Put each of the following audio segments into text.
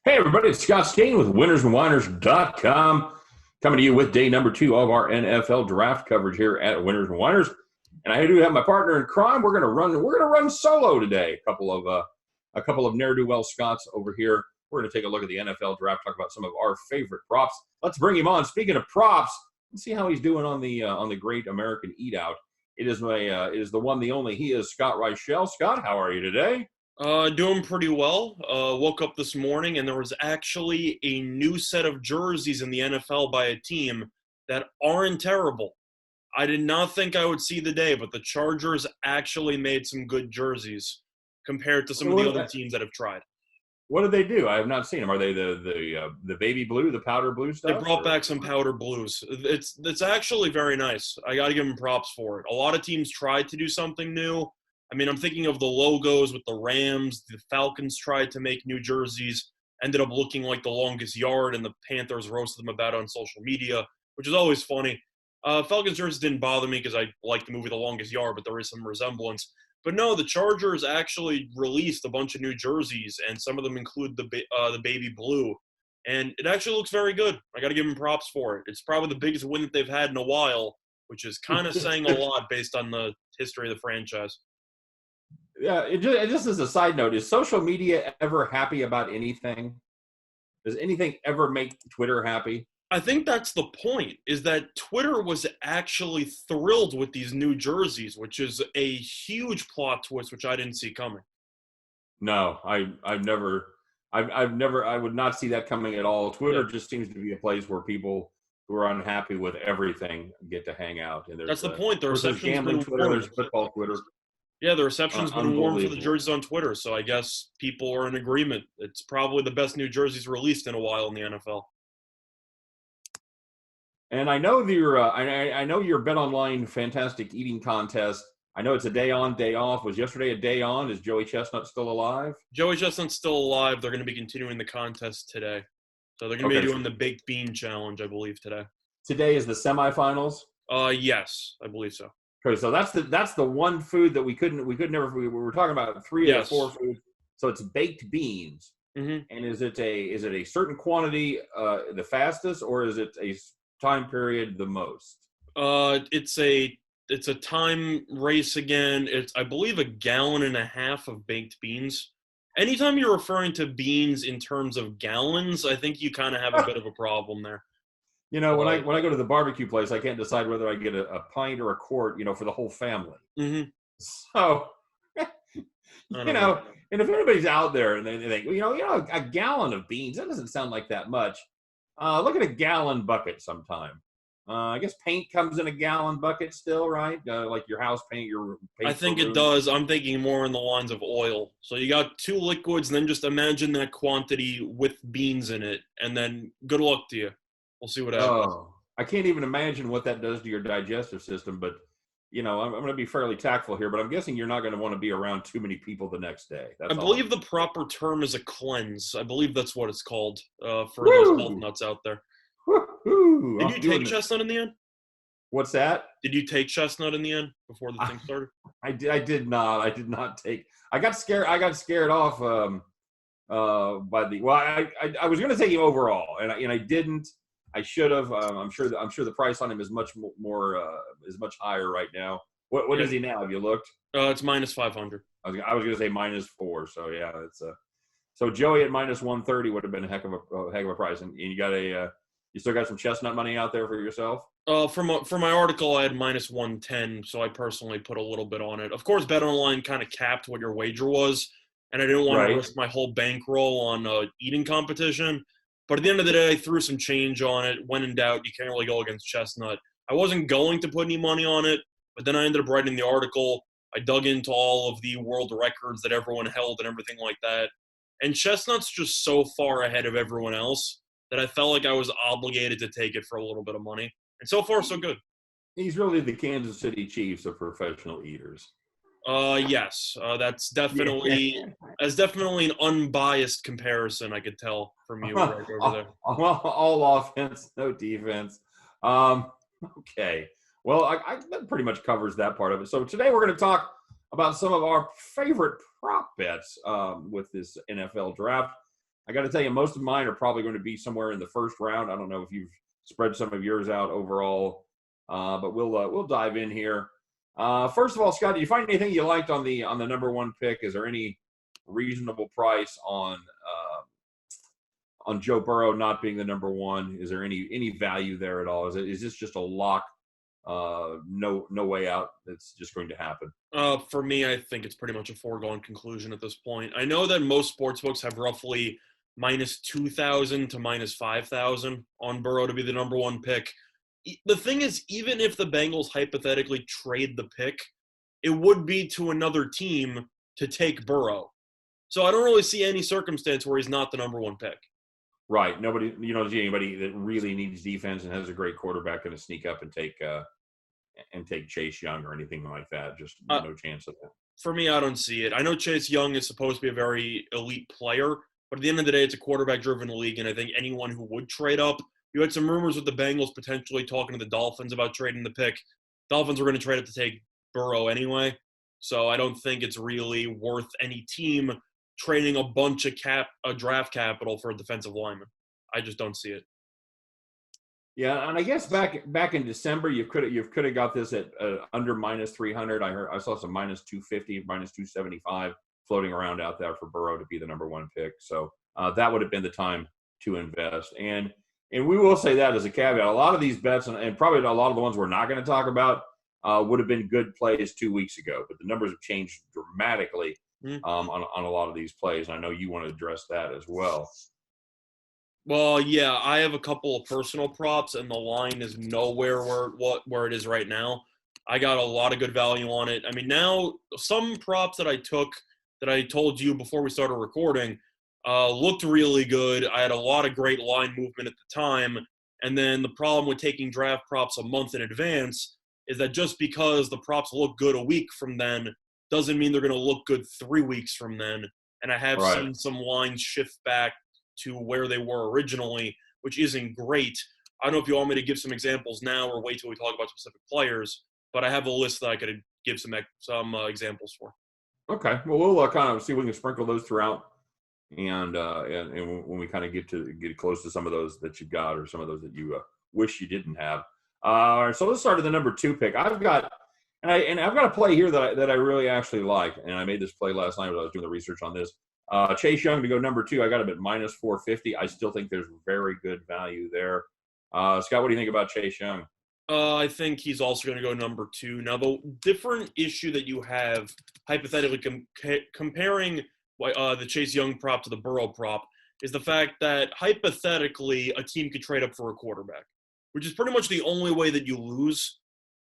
Hey, everybody, it's Scott Steehn with winnersandwhiners.com coming to you with day number 2 of our NFL draft coverage here at Winners and Whiners. And I do have my partner in crime. We're going to run solo today. A couple of ne'er-do-well Scots over here. We're going to take a look at the NFL draft, talk about some of our favorite props. Let's bring him on. Speaking of props, let's see how he's doing on the Great American Eat Out. It is the one, the only. He is Scott Reichel. Scott, how are you today? Doing pretty well. Woke up this morning and there was actually a new set of jerseys in the NFL by a team that aren't terrible. I did not think I would see the day, but the Chargers actually made some good jerseys compared to some of the other teams that have tried. What did they do? I have not seen them. Are they the baby blue, the powder blue stuff? They brought back some powder blues. It's actually very nice. I got to give them props for it. A lot of teams tried to do something new. I mean, I'm thinking of the logos with the Rams. The Falcons tried to make new jerseys, ended up looking like the longest yard, and the Panthers roasted them about it on social media, which is always funny. Falcons jerseys didn't bother me because I like the movie The Longest Yard, but there is some resemblance. But no, the Chargers actually released a bunch of new jerseys, and some of them include the baby blue. And it actually looks very good. I got to give them props for it. It's probably the biggest win that they've had in a while, which is kind of saying a lot based on the history of the franchise. Yeah, just as a side note, is social media ever happy about anything? Does anything ever make Twitter happy? I think that's the point, is that Twitter was actually thrilled with these new jerseys, which is a huge plot twist, which I didn't see coming. No, I would not see that coming at all. Twitter just seems to be a place where people who are unhappy with everything get to hang out. And that's the point. There's gambling Twitter, there's football Twitter. Yeah, the reception's been warm for the jerseys on Twitter, so I guess people are in agreement. It's probably the best new jerseys released in a while in the NFL. And I know I know your Bet Online fantastic eating contest. I know it's a day on, day off. Was yesterday a day on? Is Joey Chestnut still alive? Joey Chestnut's still alive. They're going to be continuing the contest today. So they're going to be doing the Baked Bean Challenge, I believe, today. Today is the semifinals? Yes, I believe so. Okay, so that's the one food that we were talking about 3 or 4 foods. So it's baked beans. Mm-hmm. And is it a certain quantity the fastest, or is it a time period the most? It's a time race again. It's, I believe, 1.5 gallons of baked beans. Anytime you're referring to beans in terms of gallons, I think you kind of have a bit of a problem there. You know, when I go to the barbecue place, I can't decide whether I get a pint or a quart, for the whole family. Mm-hmm. So, and if anybody's out there and they think, a gallon of beans, that doesn't sound like that much. Look at a gallon bucket sometime. I guess paint comes in a gallon bucket still, right? Like your house paint, your paint. I think it does. I'm thinking more in the lines of oil. So you got 2 liquids, and then just imagine that quantity with beans in it, and then good luck to you. We'll see what happens. Oh, I can't even imagine what that does to your digestive system, but, I'm going to be fairly tactful here, but I'm guessing you're not going to want to be around too many people the next day. I believe the proper term is a cleanse. I believe that's what it's called for those health nuts out there. Woo-hoo. Did you take chestnut in the end? What's that? Did you take chestnut in the end before the thing started? I did not. I did not take. I got scared off by the. Well, I was going to take him overall, and I didn't. I should have. I'm sure the price on him is much more is much higher right now. What is he now? Have you looked? It's -500. I was going to say -4. So yeah, it's so Joey at -130 would have been a heck of a price, and you got you still got some chestnut money out there for yourself? For my article, I had -110, so I personally put a little bit on it. Of course, BetOnline kind of capped what your wager was, and I didn't want to risk my whole bankroll on eating competition. But at the end of the day, I threw some change on it. When in doubt, you can't really go against chestnut. I wasn't going to put any money on it, but then I ended up writing the article. I dug into all of the world records that everyone held and everything like that. And chestnut's just so far ahead of everyone else that I felt like I was obligated to take it for a little bit of money. And so far, so good. He's really the Kansas City Chiefs of professional eaters. Yes, that's definitely an unbiased comparison. I could tell from you right over there. All offense, no defense. Okay, well, that pretty much covers that part of it. So today we're going to talk about some of our favorite prop bets with this NFL draft. I got to tell you, most of mine are probably going to be somewhere in the first round. I don't know if you've spread some of yours out overall, but we'll dive in here. First of all, Scott, did you find anything you liked on the number one pick? Is there any reasonable price on Joe Burrow not being the number one? Is there any value there at all? Is this just a lock? No way out. It's just going to happen. For me, I think it's pretty much a foregone conclusion at this point. I know that most sportsbooks have roughly minus 2,000 to minus 5,000 on Burrow to be the number one pick. The thing is, even if the Bengals hypothetically trade the pick, it would be to another team to take Burrow. So I don't really see any circumstance where he's not the number one pick. Right. Nobody, anybody that really needs defense and has a great quarterback going to sneak up and take Chase Young or anything like that. Just no chance of that. For me, I don't see it. I know Chase Young is supposed to be a very elite player, but at the end of the day, it's a quarterback-driven league, and I think anyone who would trade up, you had some rumors with the Bengals potentially talking to the Dolphins about trading the pick. Dolphins were going to trade up to take Burrow anyway, so I don't think it's really worth any team trading a bunch of draft capital for a defensive lineman. I just don't see it. Yeah, and I guess back in December, you could have got this at under minus 300. I saw some minus 250, minus 275 floating around out there for Burrow to be the number one pick. So that would have been the time to invest. And we will say that as a caveat. A lot of these bets, and probably a lot of the ones we're not going to talk about, would have been good plays 2 weeks ago. But the numbers have changed dramatically on a lot of these plays. And I know you want to address that as well. Well, yeah, I have a couple of personal props, and the line is nowhere where it is right now. I got a lot of good value on it. I mean, now some props that I took that I told you before we started recording looked really good. I had a lot of great line movement at the time, and then the problem with taking draft props a month in advance is that just because the props look good a week from then doesn't mean they're going to look good 3 weeks from then. And I have seen some lines shift back to where they were originally, which isn't great. I don't know if you want me to give some examples now or wait till we talk about specific players, but I have a list that I could give some examples for. Okay, well, we'll kind of see if we can sprinkle those throughout, and when we kind of get close to some of those that you got or some of those that you wish you didn't have. So let's start at the number 2 pick. I've got a play here that I really actually like, and I made this play last night when I was doing the research on this. Chase Young to go number 2. I got him at minus 450. I still think there's very good value there. Scott, what do you think about Chase Young? I think he's also going to go number 2. Now, the different issue that you have, hypothetically comparing the Chase Young prop to the Burrow prop, is the fact that hypothetically a team could trade up for a quarterback, which is pretty much the only way that you lose.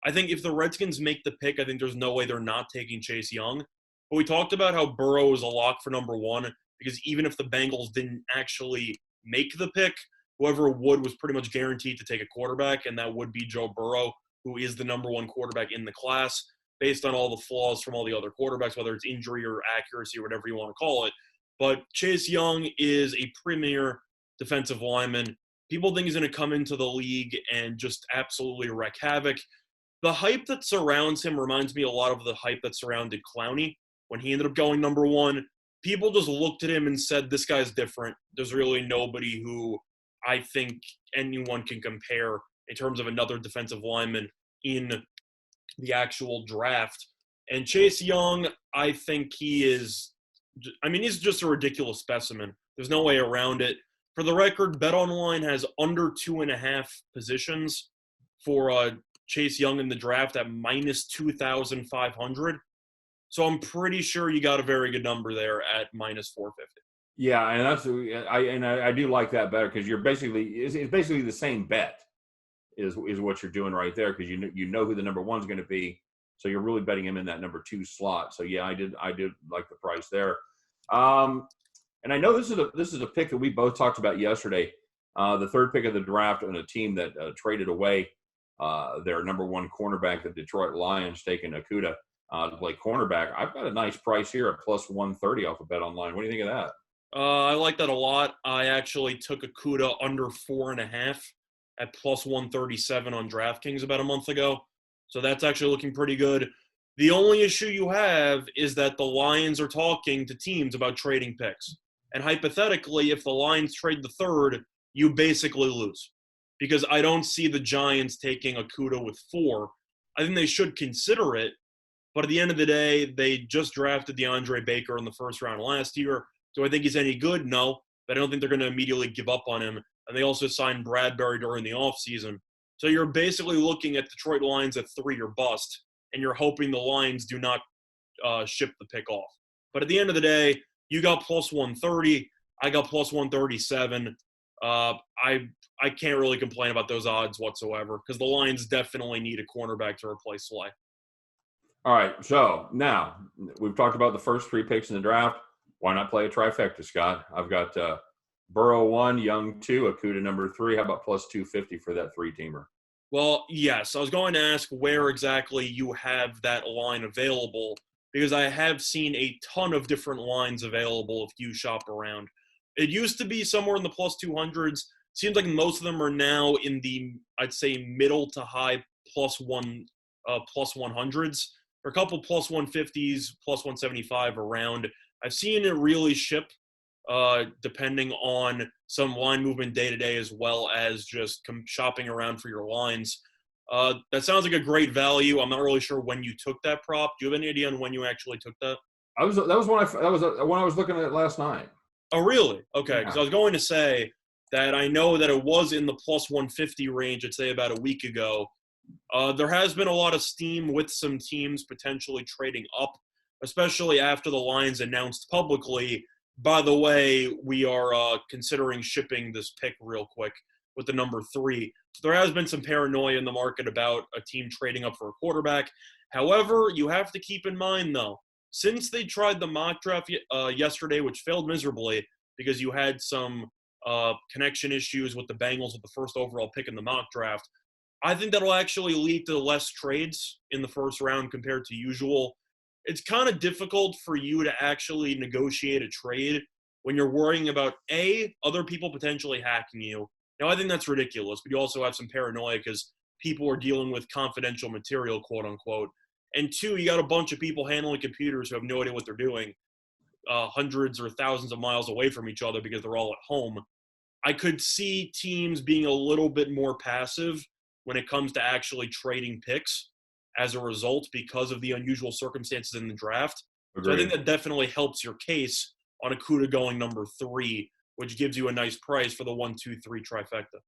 I think if the Redskins make the pick, I think there's no way they're not taking Chase Young. But we talked about how Burrow is a lock for number 1 because even if the Bengals didn't actually make the pick, whoever would was pretty much guaranteed to take a quarterback, and that would be Joe Burrow, who is the number 1 quarterback in the class based on all the flaws from all the other quarterbacks, whether it's injury or accuracy or whatever you want to call it. But Chase Young is a premier defensive lineman. People think he's going to come into the league and just absolutely wreak havoc. The hype that surrounds him reminds me a lot of the hype that surrounded Clowney. When he ended up going number 1, people just looked at him and said, this guy's different. There's really nobody who I think anyone can compare in terms of another defensive lineman in the actual draft. And Chase Young, I think he's just a ridiculous specimen. There's no way around it. For the record, BetOnline has under 2.5 positions for Chase Young in the draft at minus 2,500. So I'm pretty sure you got a very good number there at minus 450. Yeah, and I do like that better because it's basically the same bet is what you're doing right there because you know who the number 1 is going to be, so you're really betting him in that number 2 slot. So yeah, I did like the price there. And I know this is a pick that we both talked about yesterday, the 3rd pick of the draft on a team that traded away their number 1 cornerback, the Detroit Lions, taking Okudah to play cornerback. I've got a nice price here at plus 130 off of BetOnline. What do you think of that? I like that a lot. I actually took Okudah under 4.5 at plus 137 on DraftKings about a month ago. So that's actually looking pretty good. The only issue you have is that the Lions are talking to teams about trading picks. And hypothetically, if the Lions trade the third, you basically lose. Because I don't see the Giants taking Okudah with 4. I think they should consider it. But at the end of the day, they just drafted DeAndre Baker in the first round last year. Do I think he's any good? No. But I don't think they're going to immediately give up on him. And they also signed Bradbury during the offseason. So you're basically looking at Detroit Lions at 3 or bust, and you're hoping the Lions do not ship the pick off. But at the end of the day, you got plus 130. I got plus 137. I can't really complain about those odds whatsoever because the Lions definitely need a cornerback to replace Slay. All right, so now we've talked about the first 3 picks in the draft. Why not play a trifecta, Scott? I've got Burrow 1, Young 2, Okudah number 3. How about plus 250 for that 3-teamer? Well, yes. I was going to ask where exactly you have that line available because I have seen a ton of different lines available if you shop around. It used to be somewhere in the plus 200s. Seems like most of them are now in the, I'd say, middle to high plus 100s. Or a couple plus 150s, plus 175 around. I've seen it really ship depending on some line movement day-to-day as well as just shopping around for your lines. That sounds like a great value. I'm not really sure when you took that prop. Do you have any idea on when you actually took that? That was when I was looking at it last night. Oh, really? Okay, because Yeah. I was going to say that I know that it was in the plus 150 range, I'd say about a week ago. There has been a lot of steam with some teams potentially trading up, especially after the Lions announced publicly, by the way, we are considering shipping this pick real quick with the number 3. So there has been some paranoia in the market about a team trading up for a quarterback. However, you have to keep in mind, though, since they tried the mock draft yesterday, which failed miserably because you had some connection issues with the Bengals with the first overall pick in the mock draft, I think that'll actually lead to less trades in the first round compared to usual. It's kind of difficult for you to actually negotiate a trade when you're worrying about, A, other people potentially hacking you. Now, I think that's ridiculous, but you also have some paranoia because people are dealing with confidential material, quote unquote. And 2, you got a bunch of people handling computers who have no idea what they're doing, hundreds or thousands of miles away from each other because they're all at home. I could see teams being a little bit more passive when it comes to actually trading picks as a result because of the unusual circumstances in the draft. Agreed. So I think that definitely helps your case on Okudah going number 3, which gives you a nice price for the 1, 2, 3 trifecta.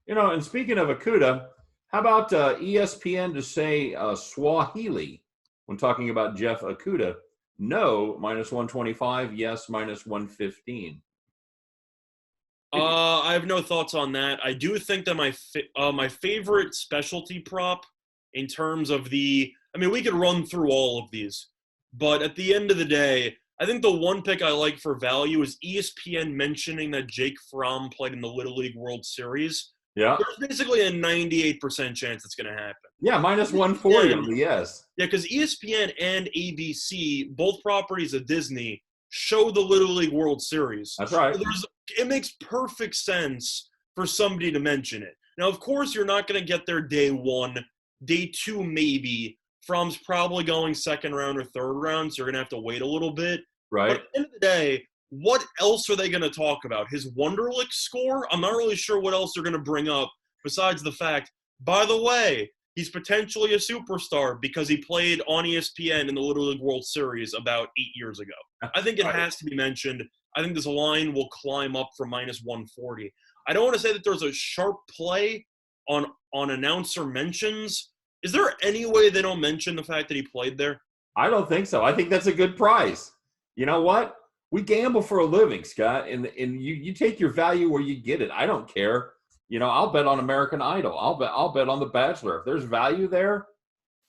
And speaking of Okudah, how about ESPN to say Swahili when talking about Jeff Okudah? No, minus 125. Yes, minus 115. I have no thoughts on that. I do think that my favorite specialty prop in terms of we could run through all of these, but at the end of the day, I think the one pick I like for value is ESPN mentioning that Jake Fromm played in the Little League World Series. Yeah. There's basically a 98% chance it's going to happen. Yeah, minus 140, yes. Yeah, because ESPN and ABC, both properties of Disney, show the Little League World Series. That's right. So it makes perfect sense for somebody to mention it. Now, of course, you're not going to get there day 1. Day 2, maybe. Fromm's probably going second round or third round, so you're going to have to wait a little bit. Right. But at the end of the day, what else are they going to talk about? His Wonderlic score? I'm not really sure what else they're going to bring up besides the fact, by the way, he's potentially a superstar because he played on ESPN in the Little League World Series about 8 years ago. I think it has to be mentioned. I think this line will climb up from minus 140. I don't want to say that there's a sharp play on announcer mentions. Is there any way they don't mention the fact that he played there? I don't think so. I think that's a good price. You know what? We gamble for a living, Scott, and you take your value where you get it. I don't care. I'll bet on American Idol. I'll bet on The Bachelor. If there's value there,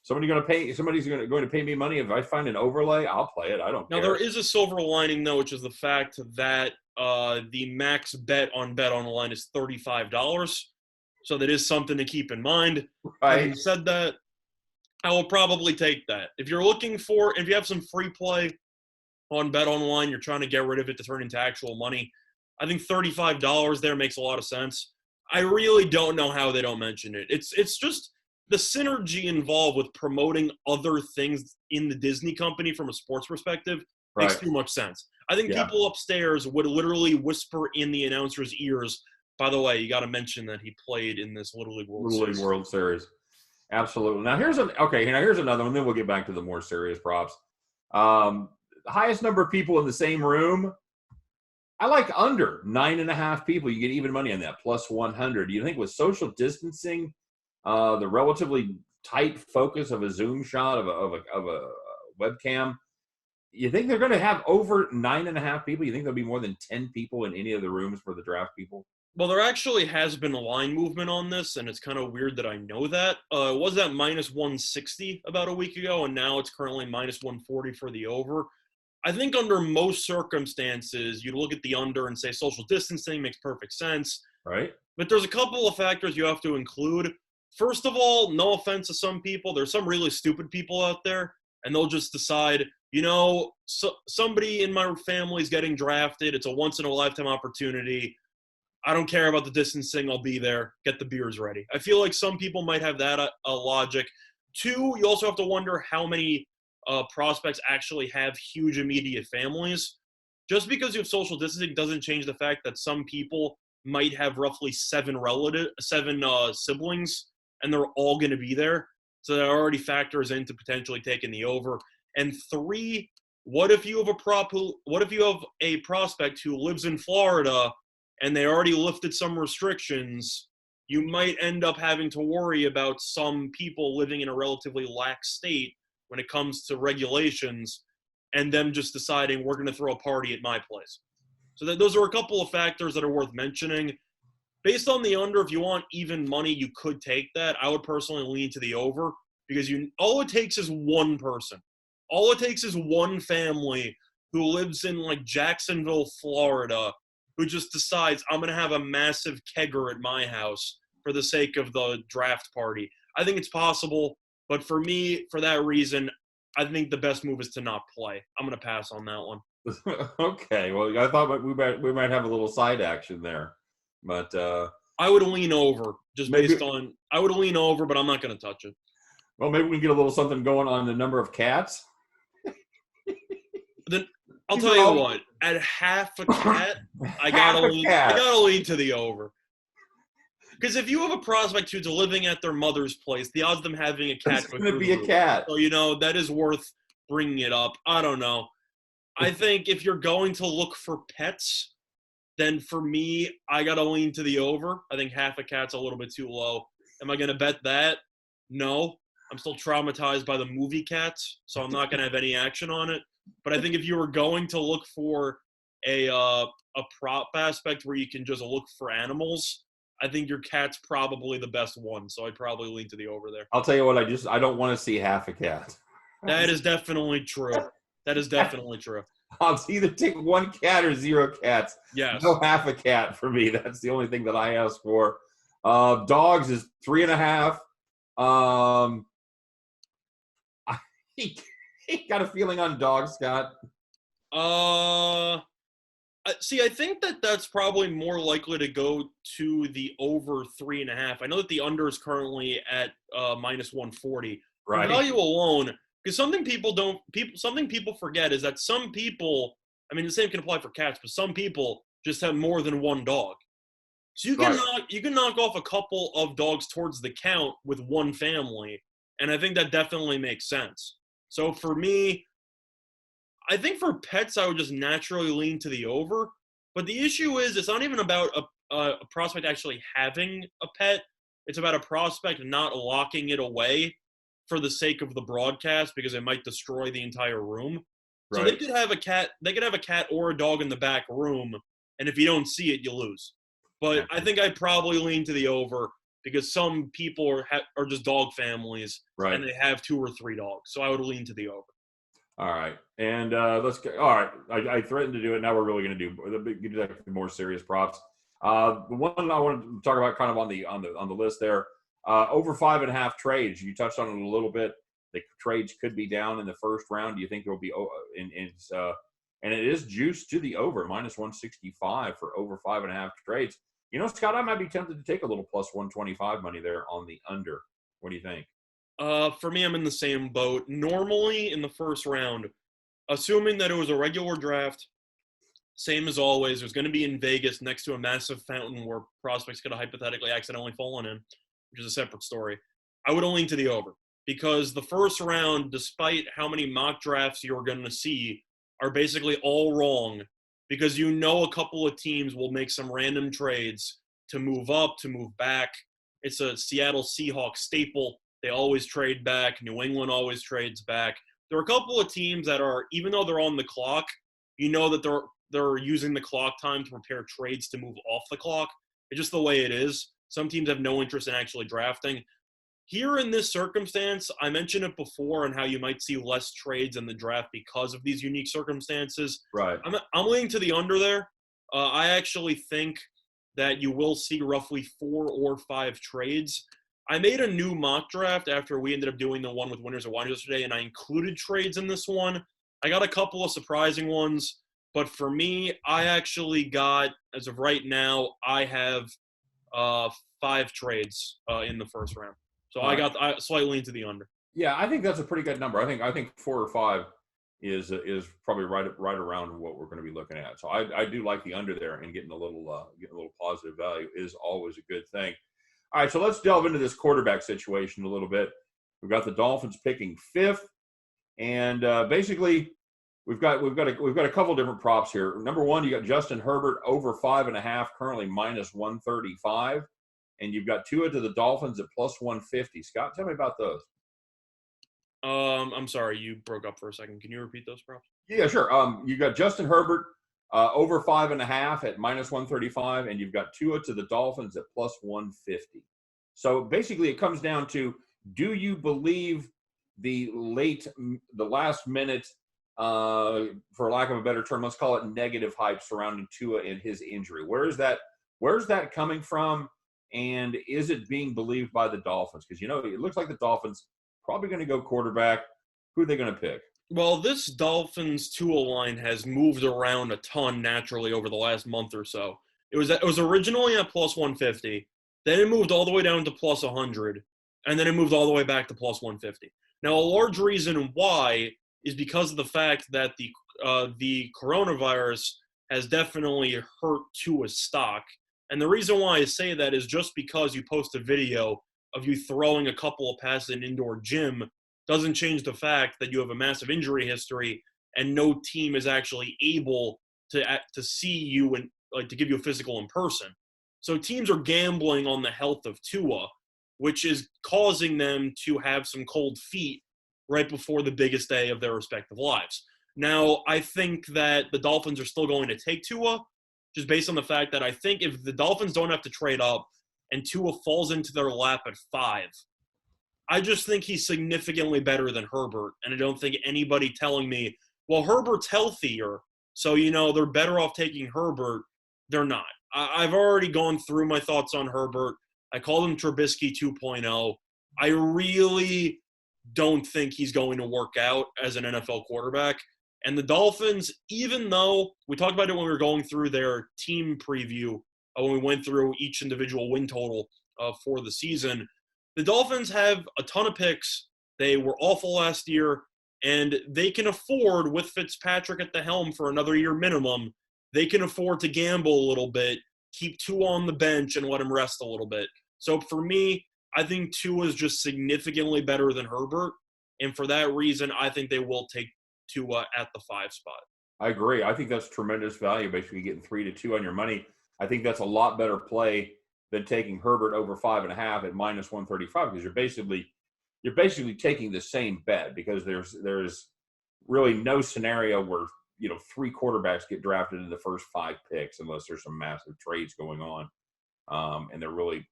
somebody's going to pay me money. If I find an overlay, I'll play it. I don't care. Now, there is a silver lining, though, which is the fact that the max bet on BetOnline is $35. So that is something to keep in mind. Right. Having said that, I will probably take that. If you have some free play on BetOnline, you're trying to get rid of it to turn into actual money, I think $35 there makes a lot of sense. I really don't know how they don't mention it. It's just the synergy involved with promoting other things in the Disney company from a sports perspective makes too much sense. I think Yeah. people upstairs would literally whisper in the announcer's ears, by the way, you got to mention that he played in this Little League World Little League Series. World Series. Absolutely. Now here's another one. Then we'll get back to the more serious props. The highest number of people in the same room. I like under 9.5 people. You get even money on that, plus 100. Do you think with social distancing, the relatively tight focus of a Zoom shot of a webcam, you think they're going to have over 9.5 people? You think there'll be more than 10 people in any of the rooms for the draft people? Well, there actually has been a line movement on this, and it's kind of weird that I know that. It was at minus 160 about a week ago, and now it's currently minus 140 for the over. I think under most circumstances, you'd look at the under and say social distancing makes perfect sense. Right. But there's a couple of factors you have to include. First of all, no offense to some people, there's some really stupid people out there, and they'll just decide, somebody in my family is getting drafted. It's a once-in-a-lifetime opportunity. I don't care about the distancing. I'll be there. Get the beers ready. I feel like some people might have that logic. Two, you also have to wonder how many prospects actually have huge immediate families. Just because you have social distancing doesn't change the fact that some people might have roughly seven siblings, and they're all going to be there. So that already factors into potentially taking the over. And three, what if you have a prospect who lives in Florida and they already lifted some restrictions? You might end up having to worry about some people living in a relatively lax state when it comes to regulations, and them just deciding we're going to throw a party at my place. So those are a couple of factors that are worth mentioning. Based on the under, if you want even money, you could take that. I would personally lean to the over because all it takes is one person. All it takes is one family who lives in like Jacksonville, Florida, who just decides I'm going to have a massive kegger at my house for the sake of the draft party. I think it's possible. But for me, for that reason, I think the best move is to not play. I'm going to pass on that one. Okay. Well, I thought we might have a little side action there, but I would lean over I would lean over, but I'm not going to touch it. Well, maybe we can get a little something going on the number of cats. Then I'll tell you what. At half a cat, I gotta lean to the over. Because if you have a prospect who's living at their mother's place, the odds of them having a cat. It's going to be a cat. So, that is worth bringing it up. I don't know. I think if you're going to look for pets, then for me, I got to lean to the over. I think half a cat's a little bit too low. Am I going to bet that? No. I'm still traumatized by the movie Cats, so I'm not going to have any action on it. But I think if you were going to look for a prop aspect where you can just look for animals, I think your cat's probably the best one, so I'd probably lean to the over there. I'll tell you what, I don't want to see half a cat. That is definitely true. That is definitely true. I'll either take one cat or zero cats. Yes. No half a cat for me. That's the only thing that I ask for. Dogs is 3.5. I got a feeling on dogs, Scott. See, I think that's probably more likely to go to the over 3.5. I know that the under is currently at minus 140. Right. For value alone, because something people forget is that some people, I mean, the same can apply for cats, but some people just have more than one dog. So you can knock off a couple of dogs towards the count with one family, and I think that definitely makes sense. So for me, I think for pets, I would just naturally lean to the over. But the issue is it's not even about a prospect actually having a pet. It's about a prospect not locking it away for the sake of the broadcast because it might destroy the entire room. So Right. they could have a cat or a dog in the back room, and if you don't see it, you lose. But I think I'd probably lean to the over because some people are just dog families, Right. and they have 2 or 3 dogs. So I would lean to the over. All right. And let's go. All right. I threatened to do it. Now we're really going to do the more serious props. The one I wanted to talk about kind of on the list there, over 5.5 trades. You touched on it a little bit. The trades could be down in the first round. Do you think there will be and it is juiced to the over, minus 165 for over 5.5 trades. Scott, I might be tempted to take a little plus 125 money there on the under. What do you think? For me, I'm in the same boat. Normally, in the first round, assuming that it was a regular draft Same as always. There's going to be in Vegas next to a massive fountain where prospects could have hypothetically accidentally fallen in, which is a separate story. I would lean to the over because the first round, despite how many mock drafts you're going to see, are basically all wrong because you know a couple of teams will make some random trades to move up, to move back. It's a Seattle Seahawks staple. They always trade back. New England always trades back. There are a couple of teams that are, even though they're on the clock, you know that they're using the clock time to prepare trades to move off the clock. It's just the way it is. Some teams have no interest in actually drafting. Here in this circumstance, I mentioned it before and how you might see less trades in the draft because of these unique circumstances. Right. I'm leaning to the under there. I actually think that you will see roughly 4 or 5 trades. I made a new mock draft after we ended up doing the one with winners and whiners yesterday, and I included trades in this one. I got a couple of surprising ones, but for me, I actually got, as of right now, I have 5 trades in the first round. So I slightly into the under. Yeah, I think that's a pretty good number. I think 4 or 5 is probably right around what we're going to be looking at. So I do like the under there, and getting a little positive value is always a good thing. All right, so let's delve into this quarterback situation a little bit. We've got the Dolphins picking 5th, and basically we've got a couple different props here. Number one, you got Justin Herbert over 5.5, currently minus 135. And you've got Tua to the Dolphins at plus 150. Scott, tell me about those. I'm sorry, you broke up for a second. Can you repeat those props? Yeah, sure. You got Justin Herbert over 5.5 at minus 135, and you've got Tua to the Dolphins at plus 150. So basically, it comes down to: do you believe the last minute, for lack of a better term, let's call it negative hype surrounding Tua and his injury? Where's that coming from? And is it being believed by the Dolphins? Because, it looks like the Dolphins probably going to go quarterback. Who are they going to pick? Well, this Dolphins Tua line has moved around a ton naturally over the last month or so. It was originally at plus 150. Then it moved all the way down to plus 100. And then it moved all the way back to plus 150. Now, a large reason why is because of the fact that the coronavirus has definitely hurt Tua's stock. And the reason why I say that is just because you post a video of you throwing a couple of passes in an indoor gym doesn't change the fact that you have a massive injury history and no team is actually able to see you and to give you a physical in person. So teams are gambling on the health of Tua, which is causing them to have some cold feet right before the biggest day of their respective lives. Now, I think that the Dolphins are still going to take Tua, just based on the fact that I think if the Dolphins don't have to trade up and Tua falls into their lap at 5, I just think he's significantly better than Herbert. And I don't think anybody telling me, well, Herbert's healthier, so, they're better off taking Herbert. They're not. I've already gone through my thoughts on Herbert. I called him Trubisky 2.0. I really don't think he's going to work out as an NFL quarterback. And the Dolphins, even though we talked about it when we were going through their team preview, when we went through each individual win total for the season, the Dolphins have a ton of picks. They were awful last year, and they can afford, with Fitzpatrick at the helm for another year minimum, they can afford to gamble a little bit, keep Tua on the bench, and let him rest a little bit. So for me, I think Tua is just significantly better than Herbert, and for that reason, I think they will take Tua at the 5 spot. I agree. I think that's tremendous value, basically getting 3-2 on your money. I think that's a lot better play than taking Herbert over 5.5 at minus 135, because you're basically taking the same bet, because there's really no scenario where 3 quarterbacks get drafted in the first 5 picks unless there's some massive trades going on. And they're really,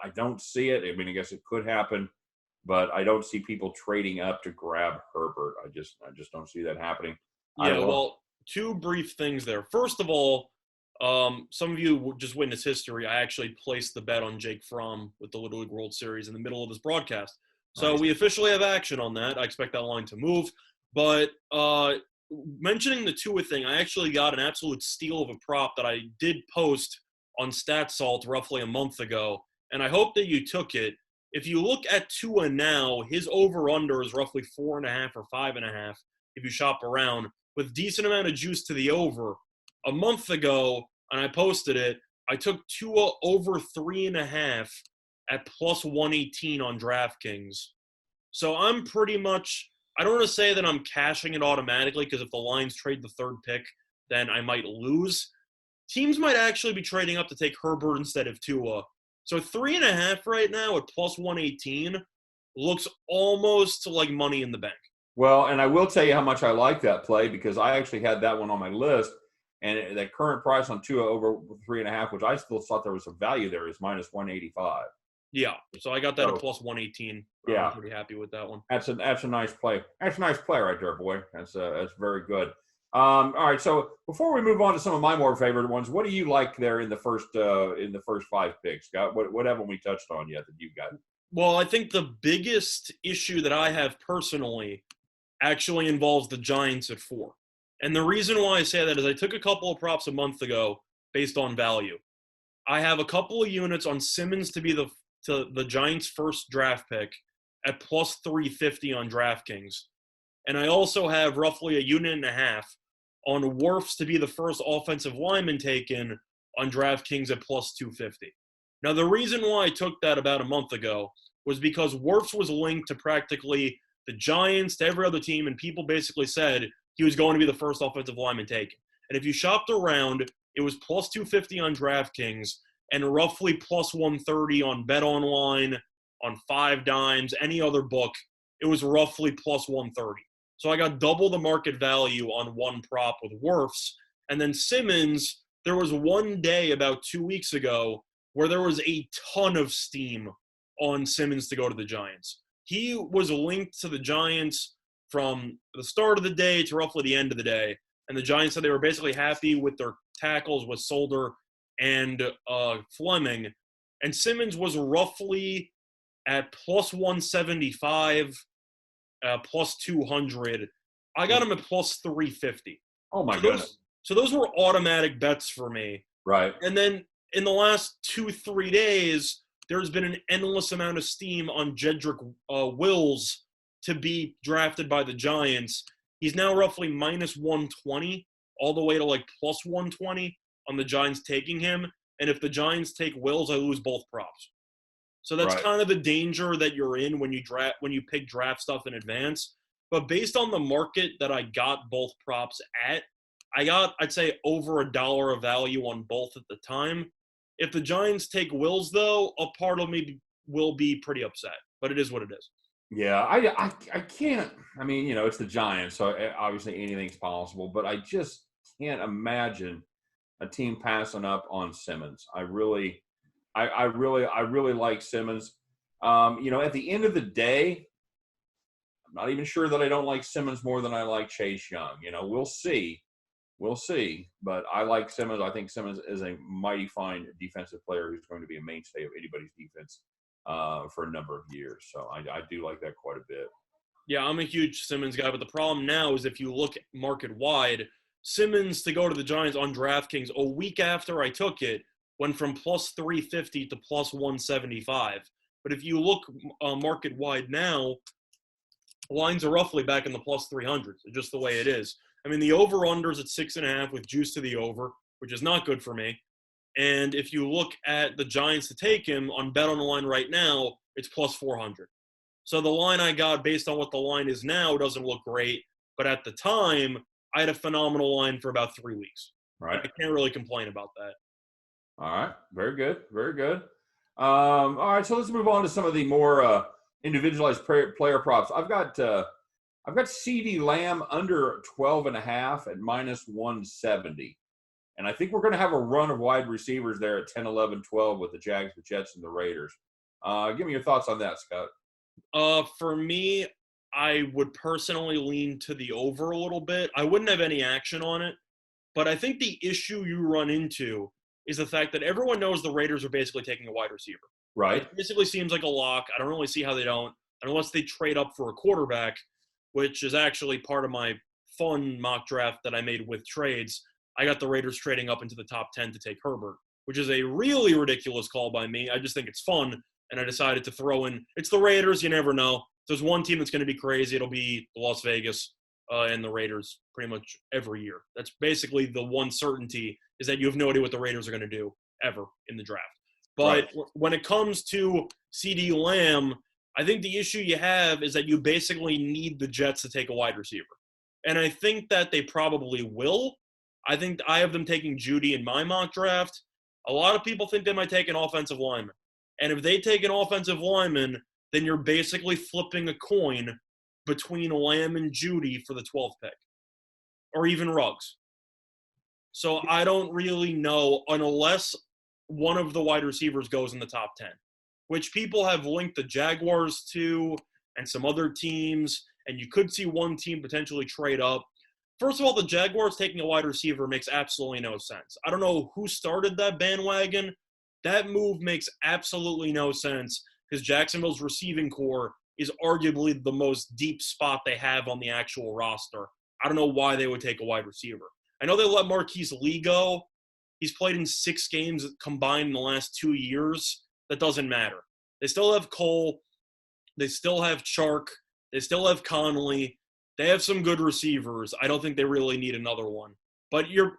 I don't see it. I mean, I guess it could happen, but I don't see people trading up to grab Herbert. I just don't see that happening. Yeah, well, 2 brief things there. First of all, some of you just witnessed history. I actually placed the bet on Jake Fromm with the Little League World Series in the middle of this broadcast. So Nice. We officially have action on that. I expect that line to move. But mentioning the Tua thing, I actually got an absolute steal of a prop that I did post on StatSalt roughly a month ago, and I hope that you took it. If you look at Tua now, his over-under is roughly 4.5 or 5.5 if you shop around, with decent amount of juice to the over. A month ago, and I posted it, I took Tua over 3.5 at plus 118 on DraftKings. So I'm pretty much – I don't want to say that I'm cashing it automatically because if the Lions trade the third pick, then I might lose. Teams might actually be trading up to take Herbert instead of Tua. So 3.5 right now at plus 118 looks almost like money in the bank. Well, and I will tell you how much I like that play because I actually had that one on my list. And that current price on Tua over 3.5, which I still thought there was some value there, is minus 185. Yeah, so I got that at plus 118. Yeah, I'm pretty happy with that one. That's a nice play. That's a nice play right there, boy. That's very good. All right, so before we move on to some of my more favorite ones, what do you like there in the first 5 picks, Scott? What haven't we touched on yet that you got? Well, I think the biggest issue that I have personally actually involves the Giants at 4. And the reason why I say that is I took a couple of props a month ago based on value. I have a couple of units on Simmons to be the Giants' first draft pick at plus 350 on DraftKings. And I also have roughly a unit and a half on Wirfs to be the first offensive lineman taken on DraftKings at plus 250. Now, the reason why I took that about a month ago was because Wirfs was linked to practically the Giants, to every other team, and people basically said he was going to be the first offensive lineman taken. And if you shopped around, it was plus 250 on DraftKings and roughly plus 130 on BetOnline, on 5 Dimes, any other book. It was roughly plus 130. So I got double the market value on one prop with Wirfs. And then Simmons, there was one day about 2 weeks ago where there was a ton of steam on Simmons to go to the Giants. He was linked to the Giants from the start of the day to roughly the end of the day. And the Giants said they were basically happy with their tackles with Solder and Fleming. And Simmons was roughly at plus 175, plus 200. I got him at plus 350. Oh, my goodness. So those were automatic bets for me. Right. And then in the last 2-3 days, there's been an endless amount of steam on Jedrick Wills to be drafted by the Giants. He's now roughly minus 120 all the way to like plus 120 on the Giants taking him. And if the Giants take Wills, I lose both props. So that's kind of the danger that you're in when you pick draft stuff in advance. But based on the market that I got both props at, I got, I'd say, over $1 of value on both at the time. If the Giants take Wills, though, a part of me will be pretty upset. But it is what it is. Yeah, I can't. I mean, it's the Giants, so obviously anything's possible. But I just can't imagine a team passing up on Simmons. I really like Simmons. At the end of the day, I'm not even sure that I don't like Simmons more than I like Chase Young. We'll see. But I like Simmons. I think Simmons is a mighty fine defensive player who's going to be a mainstay of anybody's defense for a number of years. So I do like that quite a bit. Yeah, I'm a huge Simmons guy. But the problem now is if you look market-wide, Simmons to go to the Giants on DraftKings a week after I took it went from plus 350 to plus 175. But if you look market-wide now, lines are roughly back in the plus 300s, just the way it is. I mean, the over-under's at 6.5 with juice to the over, which is not good for me. And if you look at the Giants to take him on BetOnline right now, it's plus 400. So the line I got based on what the line is now doesn't look great. But at the time, I had a phenomenal line for about 3 weeks. Right. I can't really complain about that. All right. Very good. Very good. All right. So let's move on to some of the more individualized player props. I've got CeeDee Lamb under 12.5 at minus 170. And I think we're going to have a run of wide receivers there at 10, 11, 12 with the Jags, the Jets, and the Raiders. Give me your thoughts on that, Scott. For me, I would personally lean to the over a little bit. I wouldn't have any action on it. But I think the issue you run into is the fact that everyone knows the Raiders are basically taking a wide receiver. Right. It basically seems like a lock. I don't really see how they don't, unless they trade up for a quarterback, which is actually part of my fun mock draft that I made with trades. I got the Raiders trading up into the top 10 to take Herbert, which is a really ridiculous call by me. I just think it's fun, and I decided to throw in – it's the Raiders. You never know. If there's one team that's going to be crazy, it'll be Las Vegas. in the Raiders pretty much every year. That's basically the one certainty, is that you have no idea what the Raiders are going to do ever in the draft. But when it comes to CeeDee Lamb, I think the issue you have is that you basically need the Jets to take a wide receiver. And I think that they probably will. I think I have them taking Judy in my mock draft. A lot of people think they might take an offensive lineman. And if they take an offensive lineman, then you're basically flipping a coin between Lamb and Judy for the 12th pick, or even Ruggs. So I don't really know, unless one of the wide receivers goes in the top 10, which people have linked the Jaguars to and some other teams, and you could see one team potentially trade up. First of all, the Jaguars taking a wide receiver makes absolutely no sense. I don't know who started that bandwagon. That move makes absolutely no sense because Jacksonville's receiving core is arguably the most deep spot they have on the actual roster. I don't know why they would take a wide receiver. I know they let Marquise Lee go. He's played in 6 games combined in the last 2 years. That doesn't matter. They still have Cole. They still have Chark. They still have Conley. They have some good receivers. I don't think they really need another one. But do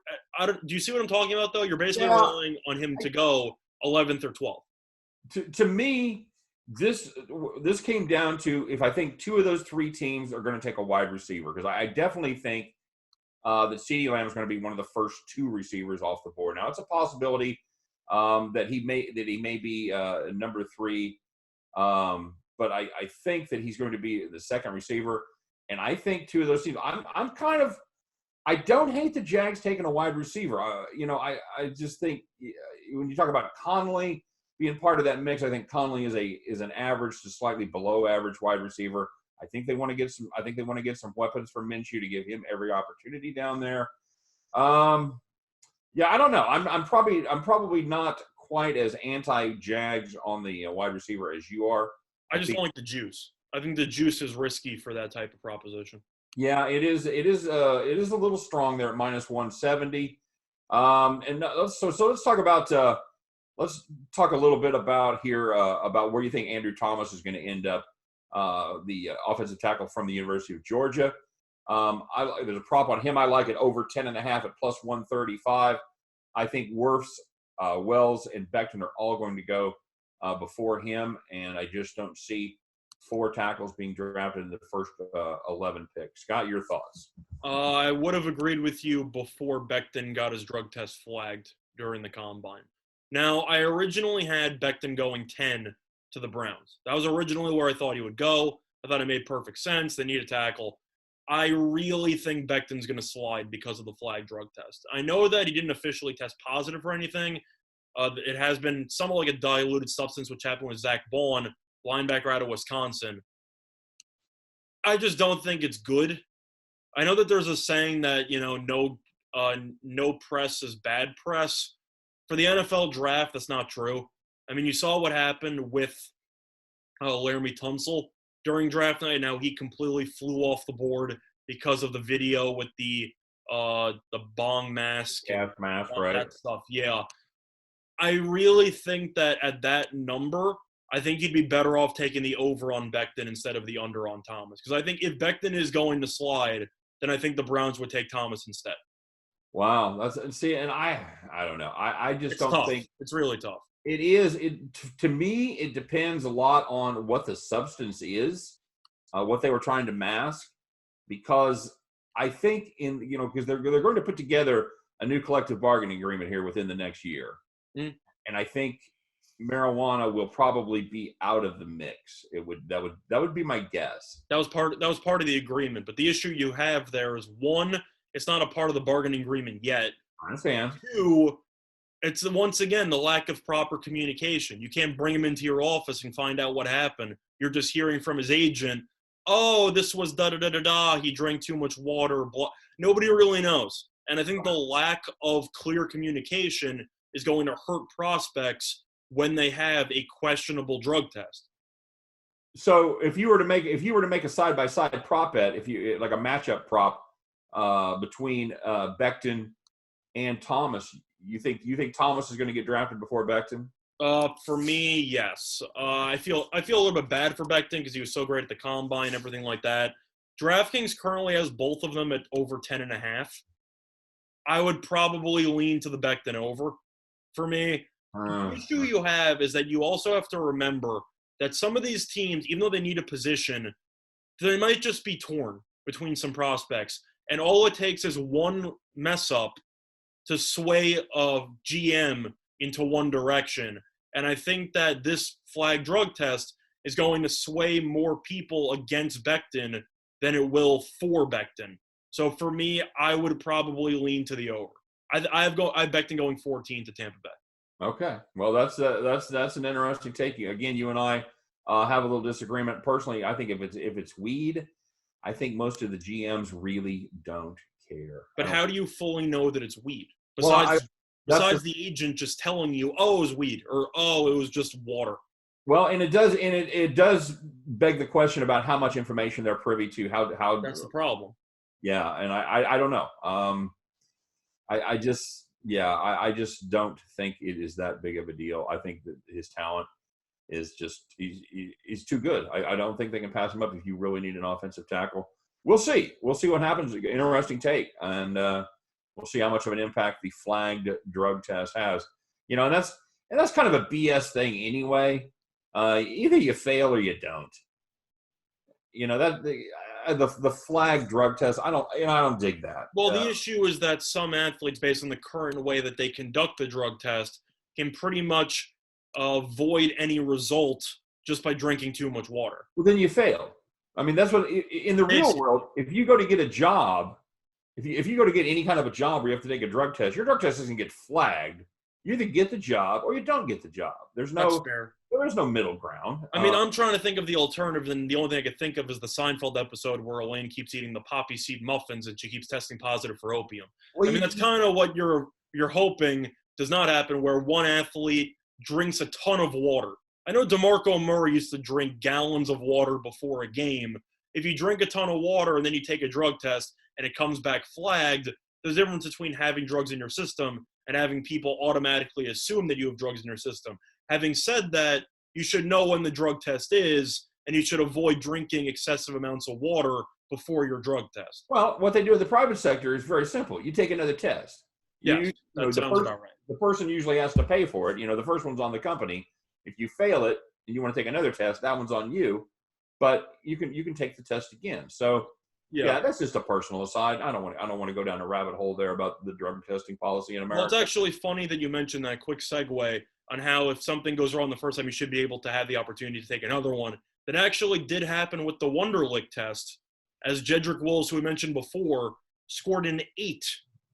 you see what I'm talking about, though? You're basically relying on him to go 11th or 12th. To me, this came down to if I think 2 of those 3 teams are going to take a wide receiver, because I definitely think that CeeDee Lamb is going to be one of the first 2 receivers off the board. Now, it's a possibility that he may be number 3, but I think that he's going to be the second receiver. And I think 2 of those teams. I don't hate the Jags taking a wide receiver. I just think when you talk about Conley being part of that mix, I think Conley is an average to slightly below average wide receiver. I think they want to get some weapons from Minshew to give him every opportunity down there. I don't know. I'm probably not quite as anti-Jags on the wide receiver as you are. I just don't like the juice. I think the juice is risky for that type of proposition. Yeah, it is a little strong there at -170. And let's talk about let's talk a little bit about where you think Andrew Thomas is going to end up, the offensive tackle from the University of Georgia. There's a prop on him. I like it over 10.5 at +135. I think Wirfs, Wells, and Becton are all going to go before him, and I just don't see 4 tackles being drafted in the first 11 picks. Scott, your thoughts? I would have agreed with you before Becton got his drug test flagged during the combine. Now, I originally had Becton going 10 to the Browns. That was originally where I thought he would go. I thought it made perfect sense. They need a tackle. I really think Becton's going to slide because of the flag drug test. I know that he didn't officially test positive for anything. It has been somewhat like a diluted substance, which happened with Zach Bond, linebacker out of Wisconsin. I just don't think it's good. I know that there's a saying that, no press is bad press. For the NFL draft, that's not true. I mean, you saw what happened with Laramie Tunsil during draft night. Now he completely flew off the board because of the video with the bong mask. Gas mask, right. That stuff, yeah. I really think that at that number, I think you'd be better off taking the over on Becton instead of the under on Thomas. Because I think if Becton is going to slide, then I think the Browns would take Thomas instead. Wow. And I don't know. I just don't think it's really tough. It is. To me, it depends a lot on what the substance is, what they were trying to mask, because I think because they're going to put together a new collective bargaining agreement here within the next year. Mm. And I think marijuana will probably be out of the mix. That would be my guess. That was part of the agreement. But the issue you have there is, 1, it's not a part of the bargaining agreement yet. I understand. 2, it's once again the lack of proper communication. You can't bring him into your office and find out what happened. You're just hearing from his agent, oh, this was da-da-da-da-da, he drank too much water, blah. Nobody really knows. And I think the lack of clear communication is going to hurt prospects when they have a questionable drug test. So if you were to make a side-by-side prop bet, like a matchup prop between Becton and Thomas, you think Thomas is going to get drafted before Becton? For me, yes. I feel a little bit bad for Becton because he was so great at the combine, everything like that. DraftKings currently has both of them at over 10.5. I would probably lean to the Becton over. For me, the issue you have is that you also have to remember that some of these teams, even though they need a position, they might just be torn between some prospects. And all it takes is one mess up to sway a GM into one direction. And I think that this flag drug test is going to sway more people against Becton than it will for Becton. So for me, I would probably lean to the over. I have Becton going 14 to Tampa Bay. Okay, well that's an interesting take. Again, you and I have a little disagreement. Personally, I think if it's weed, I think most of the GMs really don't care. But how do you fully know that it's weed? Besides the agent just telling you, oh, it was weed, or oh, it was just water. Well, and it does beg the question about how much information they're privy to. How that's the problem. Yeah, and I don't know. I just don't think it is that big of a deal. I think that his talent is just he's too good. I don't think they can pass him up if you really need an offensive tackle. We'll see. We'll see what happens. Interesting take, and we'll see how much of an impact the flagged drug test has. And that's kind of a BS thing anyway. Either you fail or you don't. The flag drug test, I don't dig that. Well, the issue is that some athletes, based on the current way that they conduct the drug test, can pretty much avoid any result just by drinking too much water. Well, then you fail. I mean, that's what in the real world. If you go to get a job, if you go to get any kind of a job where you have to take a drug test, your drug test doesn't get flagged. You either get the job or you don't get the job. There's no middle ground. I mean, I'm trying to think of the alternative, and the only thing I could think of is the Seinfeld episode where Elaine keeps eating the poppy seed muffins and she keeps testing positive for opium. Well, that's kind of what you're hoping does not happen, where one athlete drinks a ton of water. I know DeMarco Murray used to drink gallons of water before a game. If you drink a ton of water and then you take a drug test and it comes back flagged, there's a difference between having drugs in your system and having people automatically assume that you have drugs in your system. Having said that, you should know when the drug test is, and you should avoid drinking excessive amounts of water before your drug test. Well, what they do in the private sector is very simple. You take another test. Yes, that sounds about right. The person usually has to pay for it. The first one's on the company. If you fail it and you want to take another test, that one's on you. But you can take the test again. So yeah, that's just a personal aside. I don't want to go down a rabbit hole there about the drug testing policy in America. Well, it's actually funny that you mentioned that. Quick segue on how if something goes wrong the first time, you should be able to have the opportunity to take another one. That actually did happen with the Wonderlic test, as Jedrick Wills, who we mentioned before, scored an 8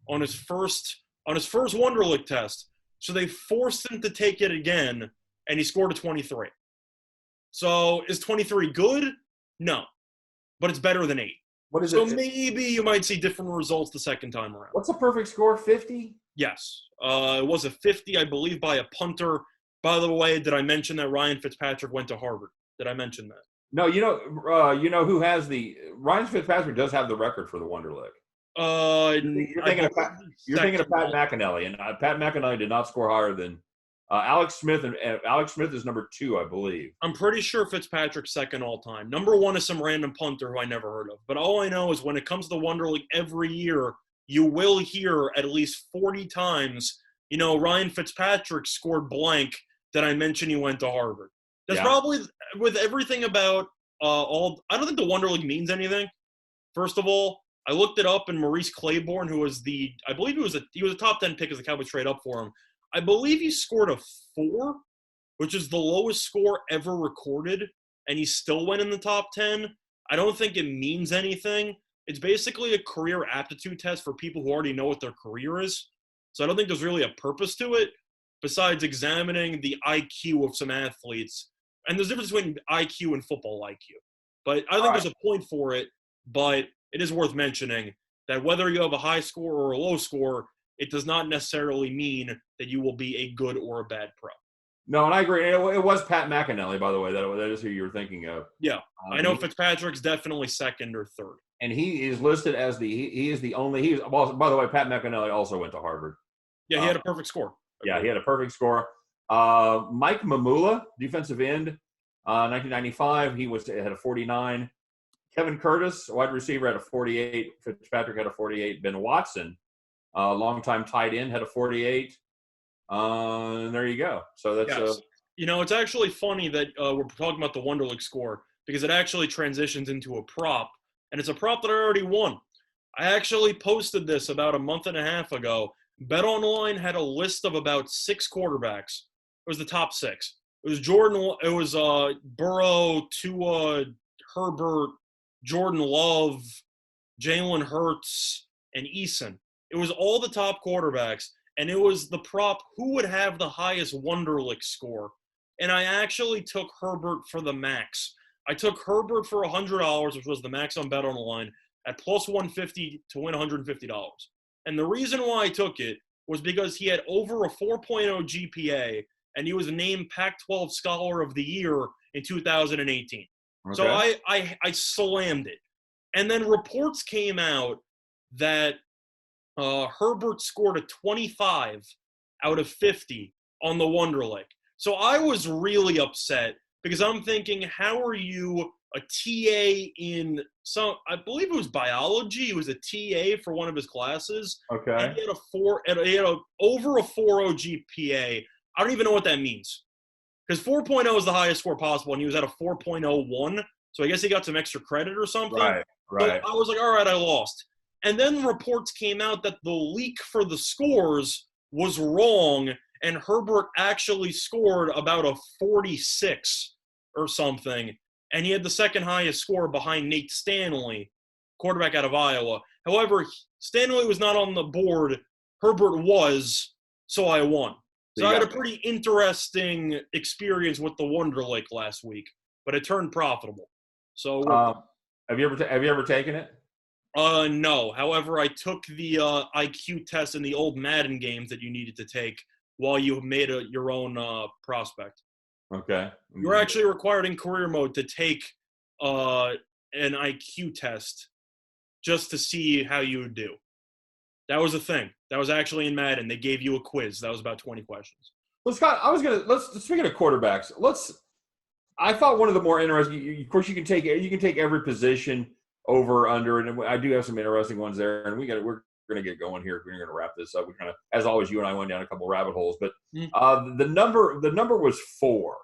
on his first Wonderlic test. So they forced him to take it again, and he scored a 23. So is 23 good? No, but it's better than 8. What is it? So maybe you might see different results the second time around. What's a perfect score? 50? Yes. It was a 50, I believe, by a punter. By the way, did I mention that Ryan Fitzpatrick went to Harvard? Did I mention that? No, you know who has Ryan Fitzpatrick does have the record for the Wonderlic. You're thinking of Pat McAnally, and Pat McAnally did not score higher than Alex Smith, and Alex Smith is number 2, I believe. I'm pretty sure Fitzpatrick's second all time. Number 1 is some random punter who I never heard of. But all I know is when it comes to the Wonderlic every year, you will hear at least 40 times, Ryan Fitzpatrick scored blank. Did I mention he went to Harvard? That's probably with everything about I don't think the Wonderlic means anything. First of all, I looked it up, and Maurice Claiborne, who was I believe he was a top 10 pick as the Cowboys trade up for him. I believe he scored a 4, which is the lowest score ever recorded, and he still went in the top 10. I don't think it means anything. It's basically a career aptitude test for people who already know what their career is. So I don't think there's really a purpose to it besides examining the IQ of some athletes. And there's a difference between IQ and football IQ. But I think there's a point for it, but it is worth mentioning that whether you have a high score or a low score, it does not necessarily mean that you will be a good or a bad pro. No, and I agree. It was Pat McAnally, by the way. That is who you were thinking of. Yeah, I know Fitzpatrick's definitely second or third. And he is listed as he is the only. By the way, Pat McAnally also went to Harvard. Yeah, he had a perfect score. Yeah, he had a perfect score. Mike Mamula, defensive end, 1995. He had a 49. Kevin Curtis, wide receiver, had a 48. Fitzpatrick had a 48. Ben Watson, longtime tight end, had a 48. And there you go. So that's Yes. It's actually funny that we're talking about the Wonderlic score because it actually transitions into a prop, and it's a prop that I already won. I actually posted this about a month and a half ago. BetOnline had a list of about 6 quarterbacks. It was the top 6. It was Burrow, Tua, Herbert, Jordan Love, Jalen Hurts, and Eason. It was all the top quarterbacks, and it was the prop who would have the highest Wonderlic score. And I actually took Herbert for the max. I took Herbert for $100, which was the max on BetOnline, at plus 150 to win $150. And the reason why I took it was because he had over a 4.0 GPA, and he was named Pac-12 Scholar of the Year in 2018. Okay. So I slammed it. And then reports came out that Herbert scored a 25 out of 50 on the Wonderlic. So I was really upset because I'm thinking, how are you a TA in I believe it was biology. He was a TA for one of his classes. Okay. And he had over a 4.0 GPA. I don't even know what that means. Because 4.0 is the highest score possible, and he was at a 4.01. So I guess he got some extra credit or something. Right. So I was like, all right, I lost. And then reports came out that the leak for the scores was wrong, and Herbert actually scored about a 46 or something. And he had the second highest score behind Nate Stanley, quarterback out of Iowa. However, Stanley was not on the board. Herbert was, so I won. So I had a pretty interesting experience with the Wonderlic last week, but it turned profitable. So have you ever taken it? No. However, I took the IQ test in the old Madden games that you needed to take while you made your own prospect. Okay. You were actually required in career mode to take an IQ test just to see how you would do. That was a thing. That was actually in Madden. They gave you a quiz. That was about 20 questions. Well, Scott, speaking of quarterbacks, I thought one of the more interesting, of course, you can take every position over, under, and I do have some interesting ones there, and we're going to get going here. We're going to wrap this up. We kind of, as always, you and I went down a couple rabbit holes, but the number was 4.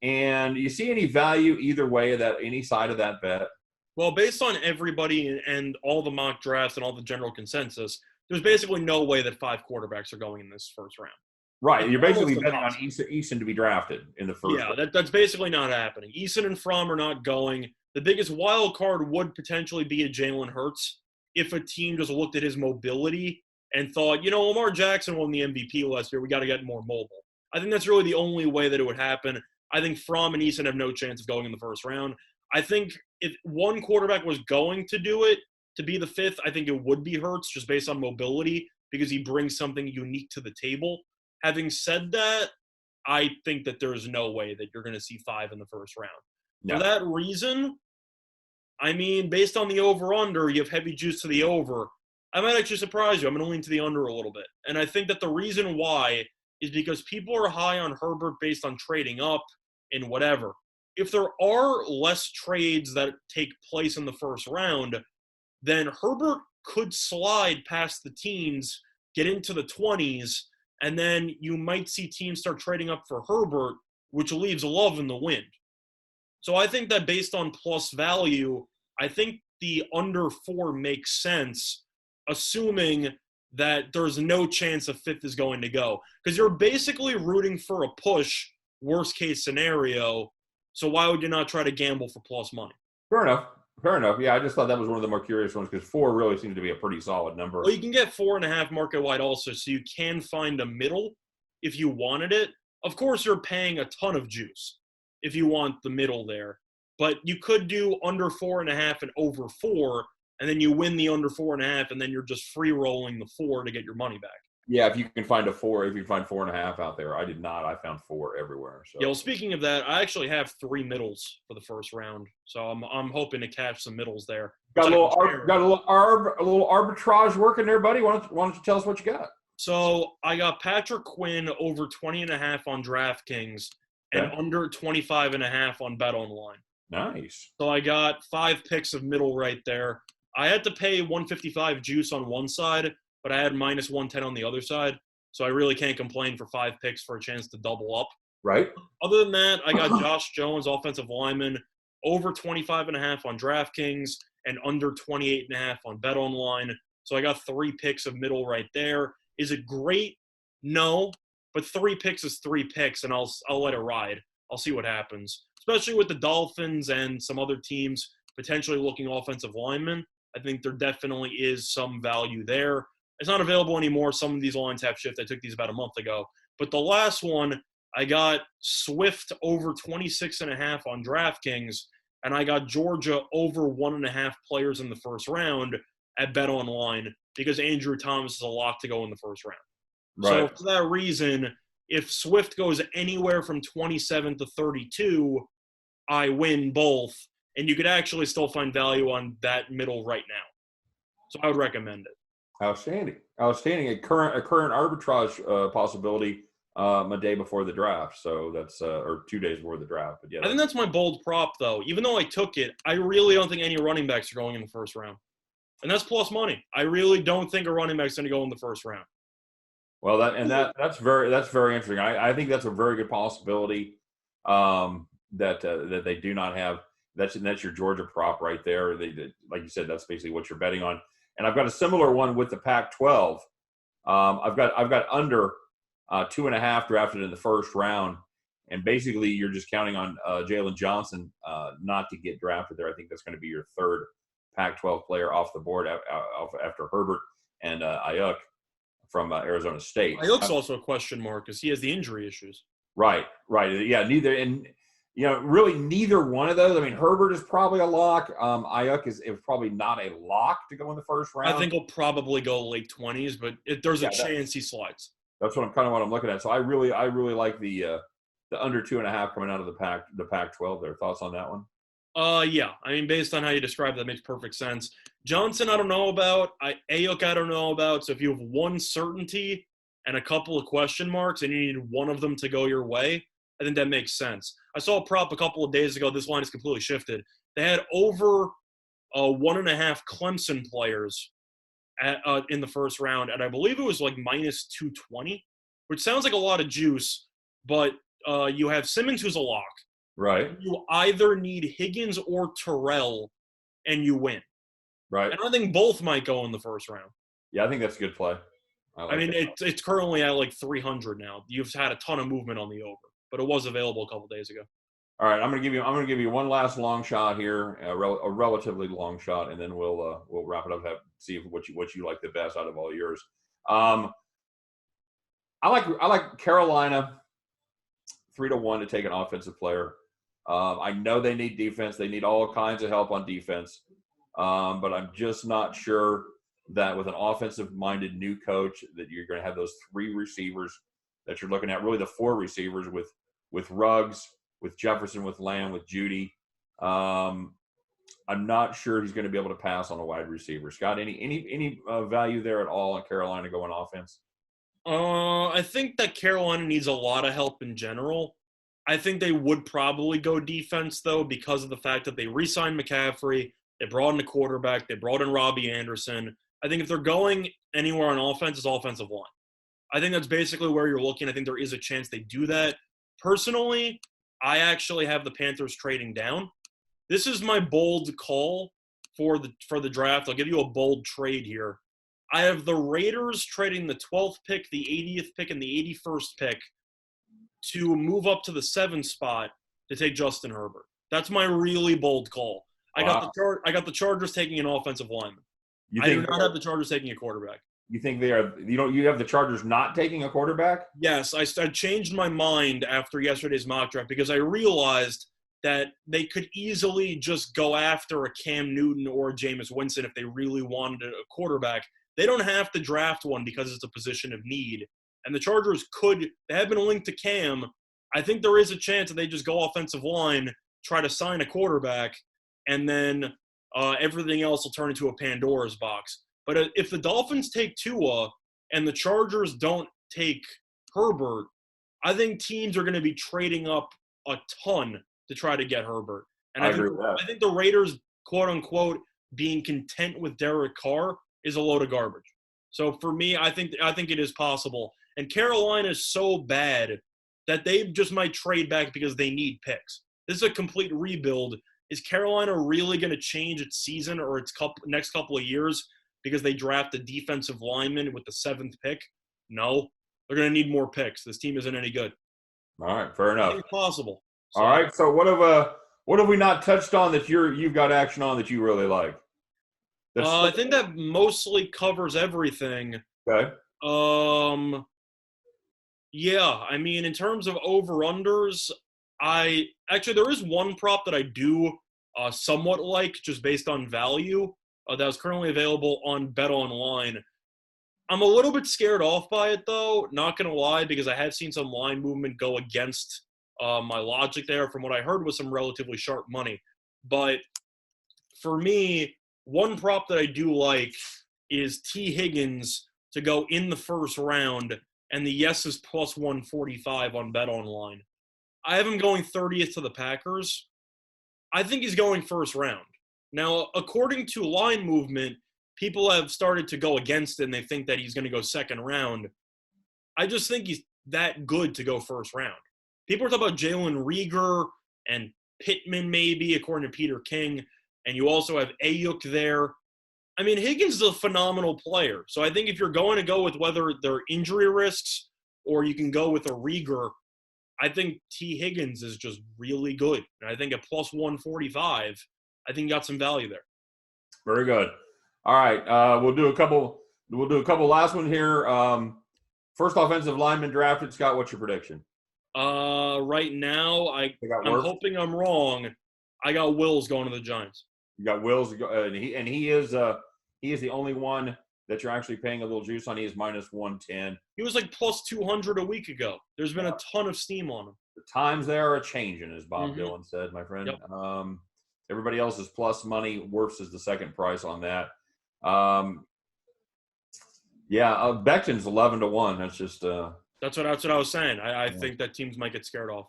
And you see any value either way of that, any side of that bet? Well, based on everybody and all the mock drafts and all the general consensus, there's basically no way that 5 quarterbacks are going in this first round. Right. You're basically betting on Eason to be drafted in the first round. Yeah, that's basically not happening. Eason and Fromm are not going. The biggest wild card would potentially be a Jalen Hurts if a team just looked at his mobility and thought, Lamar Jackson won the MVP last year. We got to get more mobile. I think that's really the only way that it would happen. I think Fromm and Eason have no chance of going in the first round. I think if one quarterback was going to do it, to be the 5th, I think it would be Hurts just based on mobility because he brings something unique to the table. Having said that, I think that there is no way that you're going to see 5 in the first round. No. For that reason, I mean, based on the over-under, you have heavy juice to the over. I might actually surprise you. I'm going to lean to the under a little bit. And I think that the reason why is because people are high on Herbert based on trading up and whatever. If there are less trades that take place in the first round, then Herbert could slide past the teens, get into the 20s, and then you might see teams start trading up for Herbert, which leaves Love in the wind. So I think that based on plus value, I think the under 4 makes sense, assuming that there's no chance a 5th is going to go. Because you're basically rooting for a push, worst case scenario. So why would you not try to gamble for plus money? Fair enough. Yeah, I just thought that was one of the more curious ones because 4 really seems to be a pretty solid number. Well, you can get 4.5 market wide also, so you can find a middle if you wanted it. Of course, you're paying a ton of juice if you want the middle there. But you could do under 4.5 and over 4, and then you win the under 4.5, and then you're just free rolling the 4 to get your money back. Yeah, if you can find 4, if you find 4.5 out there. I did not. I found 4 everywhere. So. Yeah, well, speaking of that, I actually have 3 middles for the first round, so I'm hoping to catch some middles there. Got a little arbitrage working there, buddy. Why don't you tell us what you got? So I got Patrick Quinn over 20.5 on DraftKings and under 25.5 on BetOnline. Nice. So I got 5 picks of middle right there. I had to pay 155 juice on one side, but I had minus 110 on the other side. So I really can't complain for 5 picks for a chance to double up. Right. Other than that, I got Josh Jones, offensive lineman, over 25.5 on DraftKings and under 28.5 on BetOnline. So I got 3 picks of middle right there. Is it great? No, but 3 picks is 3 picks, and I'll let it ride. I'll see what happens, especially with the Dolphins and some other teams potentially looking offensive linemen. I think there definitely is some value there. It's not available anymore. Some of these lines have shifted. I took these about a month ago. But the last one, I got Swift over 26.5 on DraftKings, and I got Georgia over 1.5 players in the first round at BetOnline because Andrew Thomas is a lock to go in the first round. Right. So for that reason, if Swift goes anywhere from 27 to 32, I win both. And you could actually still find value on that middle right now. So I would recommend it. Outstanding. A current arbitrage possibility a day before the draft. So that's or 2 days before the draft. But yeah, I think that's my bold prop, though. Even though I took it, I really don't think any running backs are going in the first round. And that's plus money. I really don't think a running back's going to go in the first round. Well, that's very interesting. I think that's a very good possibility that they do not have. That's your Georgia prop right there. Like you said, that's basically what you're betting on. And I've got a similar one with the Pac-12. I've got under 2.5 drafted in the first round, and basically you're just counting on Jalen Johnson not to get drafted there. I think that's going to be your third Pac-12 player off the board after Herbert and Ayuk from Arizona State. Ayuk's also a question mark because he has the injury issues. Right. Yeah, neither. And, really neither one of those. I mean, Herbert is probably a lock. Ayuk is probably not a lock to go in the first round. I think he'll probably go late 20s, but there's a chance he slides. That's what I'm looking at. So I really like the under 2.5 coming out of the Pac-12 there. Thoughts on that one? Yeah. I mean, based on how you describe that, makes perfect sense. Johnson, I don't know about. Ayuk, I don't know about. So if you have one certainty and a couple of question marks and you need one of them to go your way, I think that makes sense. I saw a prop a couple of days ago. This line has completely shifted. They had over 1.5 Clemson players in the first round, and I believe it was like minus 220, which sounds like a lot of juice, but you have Simmons, who's a lock. Right. You either need Higgins or Terrell, and you win. Right. And I think both might go in the first round. Yeah, I think that's a good play. It's currently at like 300 now. You've had a ton of movement on the over, but it was available a couple days ago. All right, I'm going to give you one last long shot here, a relatively long shot, and then we'll wrap it up. See what you like the best out of all yours. I like Carolina 3-1 to take an offensive player. I know they need defense. They need all kinds of help on defense, but I'm just not sure that with an offensive-minded new coach that you're going to have those 3 receivers that you're looking at. Really, the 4 receivers with Ruggs, with Jefferson, with Lamb, with Judy. I'm not sure he's going to be able to pass on a wide receiver. Scott, any value there at all in Carolina going offense? I think that Carolina needs a lot of help in general. I think they would probably go defense, though, because of the fact that they re-signed McCaffrey, they brought in a quarterback, they brought in Robbie Anderson. I think if they're going anywhere on offense, it's offensive line. I think that's basically where you're looking. I think there is a chance they do that. Personally, I actually have the Panthers trading down. This is my bold call for the draft. I'll give you a bold trade here. I have the Raiders trading the 12th pick, the 80th pick, and the 81st pick to move up to the 7th spot to take Justin Herbert. That's my really bold call. Wow. I got the Chargers taking an offensive lineman. I do not have the Chargers taking a quarterback. You think they are? You have the Chargers not taking a quarterback? Yes, I changed my mind after yesterday's mock draft because I realized that they could easily just go after a Cam Newton or a Jameis Winston if they really wanted a quarterback. They don't have to draft one because it's a position of need. And the Chargers they have been linked to Cam. I think there is a chance that they just go offensive line, try to sign a quarterback, and then everything else will turn into a Pandora's box. But if the Dolphins take Tua and the Chargers don't take Herbert, I think teams are going to be trading up a ton to try to get Herbert. And I agree with that. I think the Raiders, quote unquote, being content with Derek Carr is a load of garbage. So for me, I think it is possible. And Carolina is so bad that they just might trade back because they need picks. This is a complete rebuild. Is Carolina really going to change its season or its next couple of years because they draft a defensive lineman with the 7th pick? No. They're going to need more picks. This team isn't any good. All right, fair I enough. think it's possible. So. All right, so what have we not touched on that you've got action on that you really like? I think that mostly covers everything. Okay. Yeah, I mean, in terms of over-unders, there is one prop that I do somewhat like, just based on value, that is currently available on Bet Online. I'm a little bit scared off by it, though, not going to lie, because I have seen some line movement go against my logic there from what I heard was some relatively sharp money. But for me, one prop that I do like is T. Higgins to go in the first round, and the yes is plus 145 on Bet Online. I have him going 30th to the Packers. I think he's going first round. Now, according to line movement, people have started to go against it, and they think that he's going to go second round. I just think he's that good to go first round. People are talking about Jalen Reagor and Pittman maybe, according to Peter King, and you also have Ayuk there. I mean, Higgins is a phenomenal player. So I think if you're going to go with whether they're injury risks or you can go with a Reagor, I think T. Higgins is just really good. And I think at plus 145, I think you got some value there. Very good. All right, we'll do a couple last one here. First offensive lineman drafted. Scott, what's your prediction? Right now, I'm hoping I'm wrong. I got Wills going to the Giants. You got Wills, and he is the only one that you're actually paying a little juice on. He is minus 110. He was like plus 200 a week ago. There's been a ton of steam on him. The times there are a-changing, as Bob Dylan said, my friend. Yep. Everybody else is plus money. Wirfs is the second price on that. Becton's 11-1. That's just that's what I was saying. I think that teams might get scared off.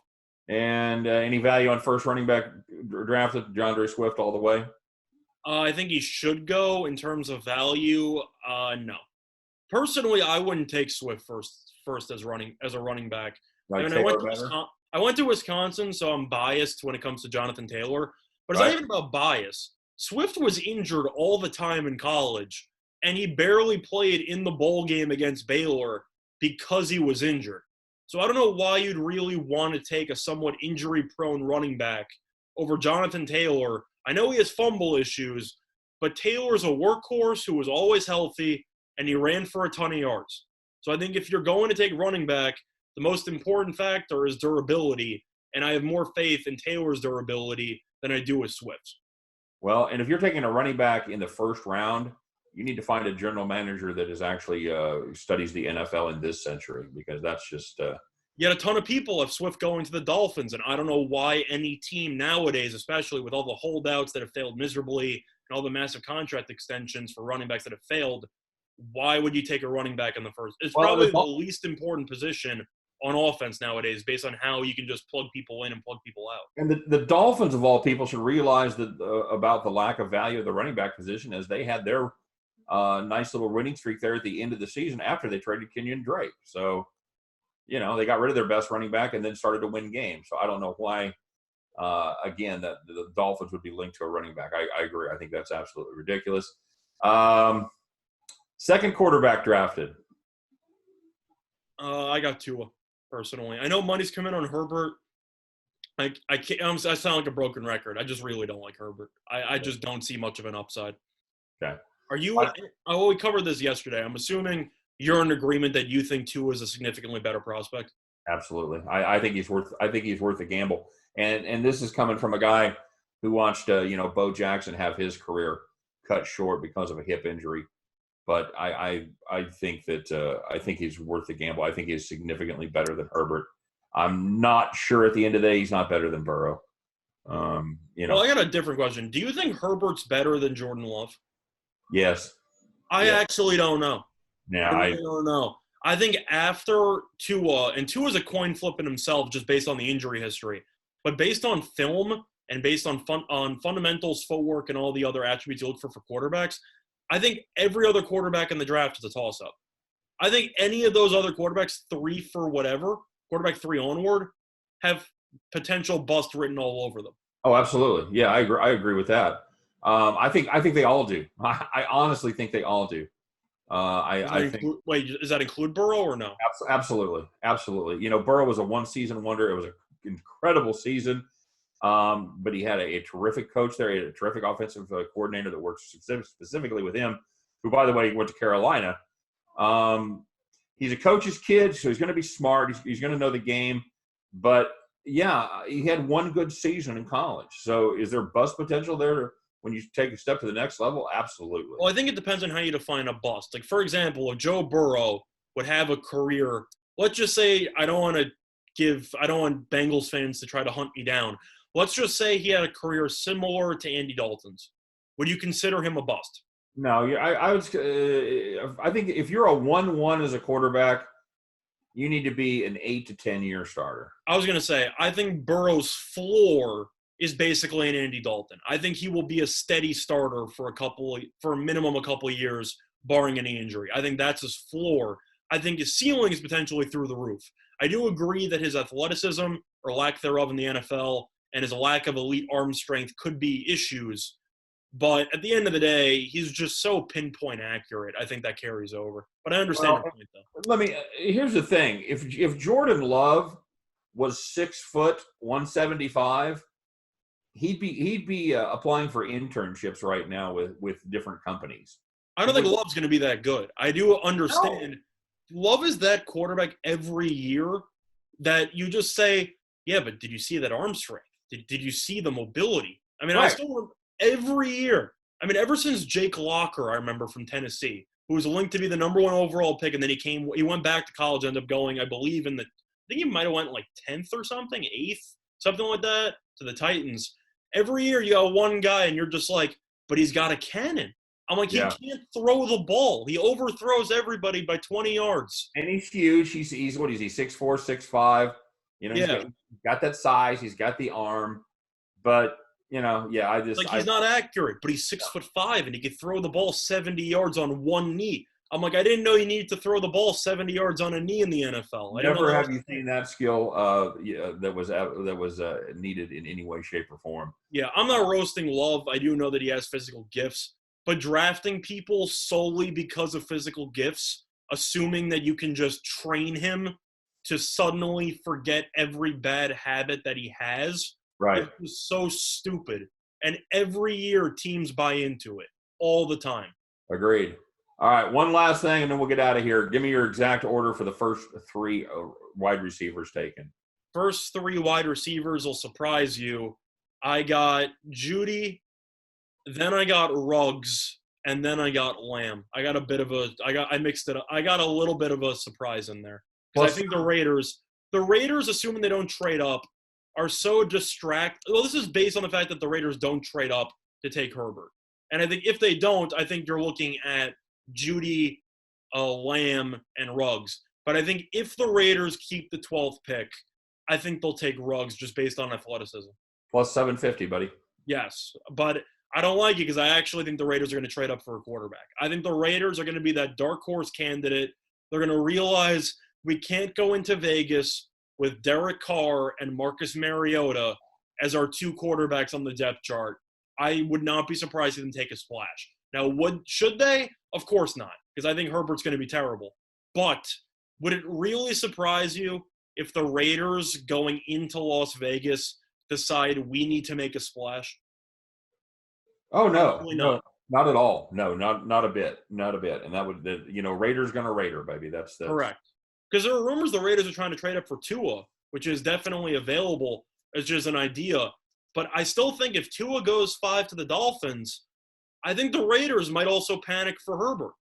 And any value on first running back drafted? DeAndre Swift all the way? I think he should go in terms of value. No. Personally, I wouldn't take Swift first as a running back. I went to Wisconsin, so I'm biased when it comes to Jonathan Taylor. But it's not even about bias. Swift was injured all the time in college, and he barely played in the bowl game against Baylor because he was injured. So I don't know why you'd really want to take a somewhat injury-prone running back over Jonathan Taylor. I know he has fumble issues, but Taylor's a workhorse who was always healthy, and he ran for a ton of yards. So I think if you're going to take running back, the most important factor is durability, and I have more faith in Taylor's durability than I do with Swift's. Well, and if you're taking a running back in the first round, you need to find a general manager that is actually studies the NFL in this century, because that's just Yet a ton of people have Swift going to the Dolphins, and I don't know why any team nowadays, especially with all the holdouts that have failed miserably and all the massive contract extensions for running backs that have failed, why would you take a running back in the first? It's probably the least important position on offense nowadays based on how you can just plug people in and plug people out. And the Dolphins, of all people, should realize that about the lack of value of the running back position, as they had their nice little winning streak there at the end of the season after they traded Kenyon Drake. So, they got rid of their best running back and then started to win games. So I don't know why, again, that the Dolphins would be linked to a running back. I agree. I think that's absolutely ridiculous. Second quarterback drafted. I got Tua, personally. I know money's coming on Herbert. I sound like a broken record. I just really don't like Herbert. I just don't see much of an upside. Okay. Are you – we covered this yesterday. I'm assuming you're in agreement that you think Tua is a significantly better prospect? Absolutely. I think he's worth a gamble. And this is coming from a guy who watched Bo Jackson have his career cut short because of a hip injury. But I think that I think he's worth the gamble. I think he's significantly better than Herbert. I'm not sure at the end of the day he's not better than Burrow. Well, I got a different question. Do you think Herbert's better than Jordan Love? Yes. I actually don't know. Yeah, I don't know. I think after Tua, and Tua's a coin flip in himself just based on the injury history, but based on film, and based on fundamentals, footwork, and all the other attributes you look for quarterbacks, I think every other quarterback in the draft is a toss-up. I think any of those other quarterbacks, 3 for whatever, quarterback 3 onward, have potential bust written all over them. Oh, absolutely. Yeah, I agree with that. I think they all do. I honestly think they all do. Does that include Burrow or no? Absolutely. You know, Burrow was a one-season wonder. It was an incredible season, but he had a terrific coach there. He had a terrific offensive coordinator that works specifically with him, who, by the way, went to Carolina. He's a coach's kid, so he's going to be smart. He's going to know the game. But, yeah, he had one good season in college. So is there bust potential there when you take a step to the next level? Absolutely. Well, I think it depends on how you define a bust. Like, for example, if Joe Burrow would have a career, let's just say I don't want Bengals fans to try to hunt me down. Let's just say he had a career similar to Andy Dalton's. Would you consider him a bust? No, I would. I think if you're a 1-1 as a quarterback, you need to be an 8 to 10 year starter. I was going to say, I think Burrow's floor is basically an Andy Dalton. I think he will be a steady starter for a minimum a couple of years, barring any injury. I think that's his floor. I think his ceiling is potentially through the roof. I do agree that his athleticism or lack thereof in the NFL and his lack of elite arm strength could be issues. But at the end of the day, he's just so pinpoint accurate. I think that carries over. But I understand your point, though. Here's the thing: if Jordan Love was 6 foot 175, he'd be applying for internships right now with different companies. I don't think Love's going to be that good. I do understand. No. Love is that quarterback every year that you just say, yeah, but did you see that arm strength? Did you see the mobility? I mean, right. Every year. I mean, ever since Jake Locker, I remember, from Tennessee, who was linked to be the number 1 overall pick, and then he went back to college, ended up going, I believe, I think he might have went like 10th or something, 8th, something like that, to the Titans. Every year you got one guy, and you're just like, but he's got a cannon. I'm like, he can't throw the ball. He overthrows everybody by 20 yards. And he's huge. He's what is he, 6'4", 6'5"? You know, he's got that size. He's got the arm. But, you know, he's not accurate, but he's 6'5", and he can throw the ball 70 yards on one knee. I'm like, I didn't know you needed to throw the ball 70 yards on a knee in the NFL. Never have you seen that skill that was needed in any way, shape, or form. Yeah, I'm not roasting Love. I do know that he has physical gifts. But drafting people solely because of physical gifts, assuming that you can just train him to suddenly forget every bad habit that he has, right, is so stupid. And every year teams buy into it all the time. Agreed. All right, one last thing, and then we'll get out of here. Give me your exact order for the first 3 wide receivers taken. First 3 wide receivers will surprise you. I got Judy, then I got Ruggs, and then I got Lamb. I mixed it up. I got a little bit of a surprise in there. Because I think the Raiders, assuming they don't trade up, are so distracted. Well, this is based on the fact that the Raiders don't trade up to take Herbert. And I think if they don't, I think you're looking at Judy, Lamb, and Ruggs. But I think if the Raiders keep the 12th pick, I think they'll take Ruggs just based on athleticism. Plus 750, buddy. Yes, but I don't like it because I actually think the Raiders are going to trade up for a quarterback. I think the Raiders are going to be that dark horse candidate. They're going to realize we can't go into Vegas with Derek Carr and Marcus Mariota as our 2 quarterbacks on the depth chart. I would not be surprised if they take a splash. Now, should they? Of course not, because I think Herbert's going to be terrible. But would it really surprise you if the Raiders going into Las Vegas decide we need to make a splash? Oh, no. No, not at all. No, not a bit. Not a bit. And that would, Raiders going to Raider, baby. That's correct. Because there are rumors the Raiders are trying to trade up for Tua, which is definitely available as just an idea. But I still think if Tua goes 5 to the Dolphins, I think the Raiders might also panic for Herbert.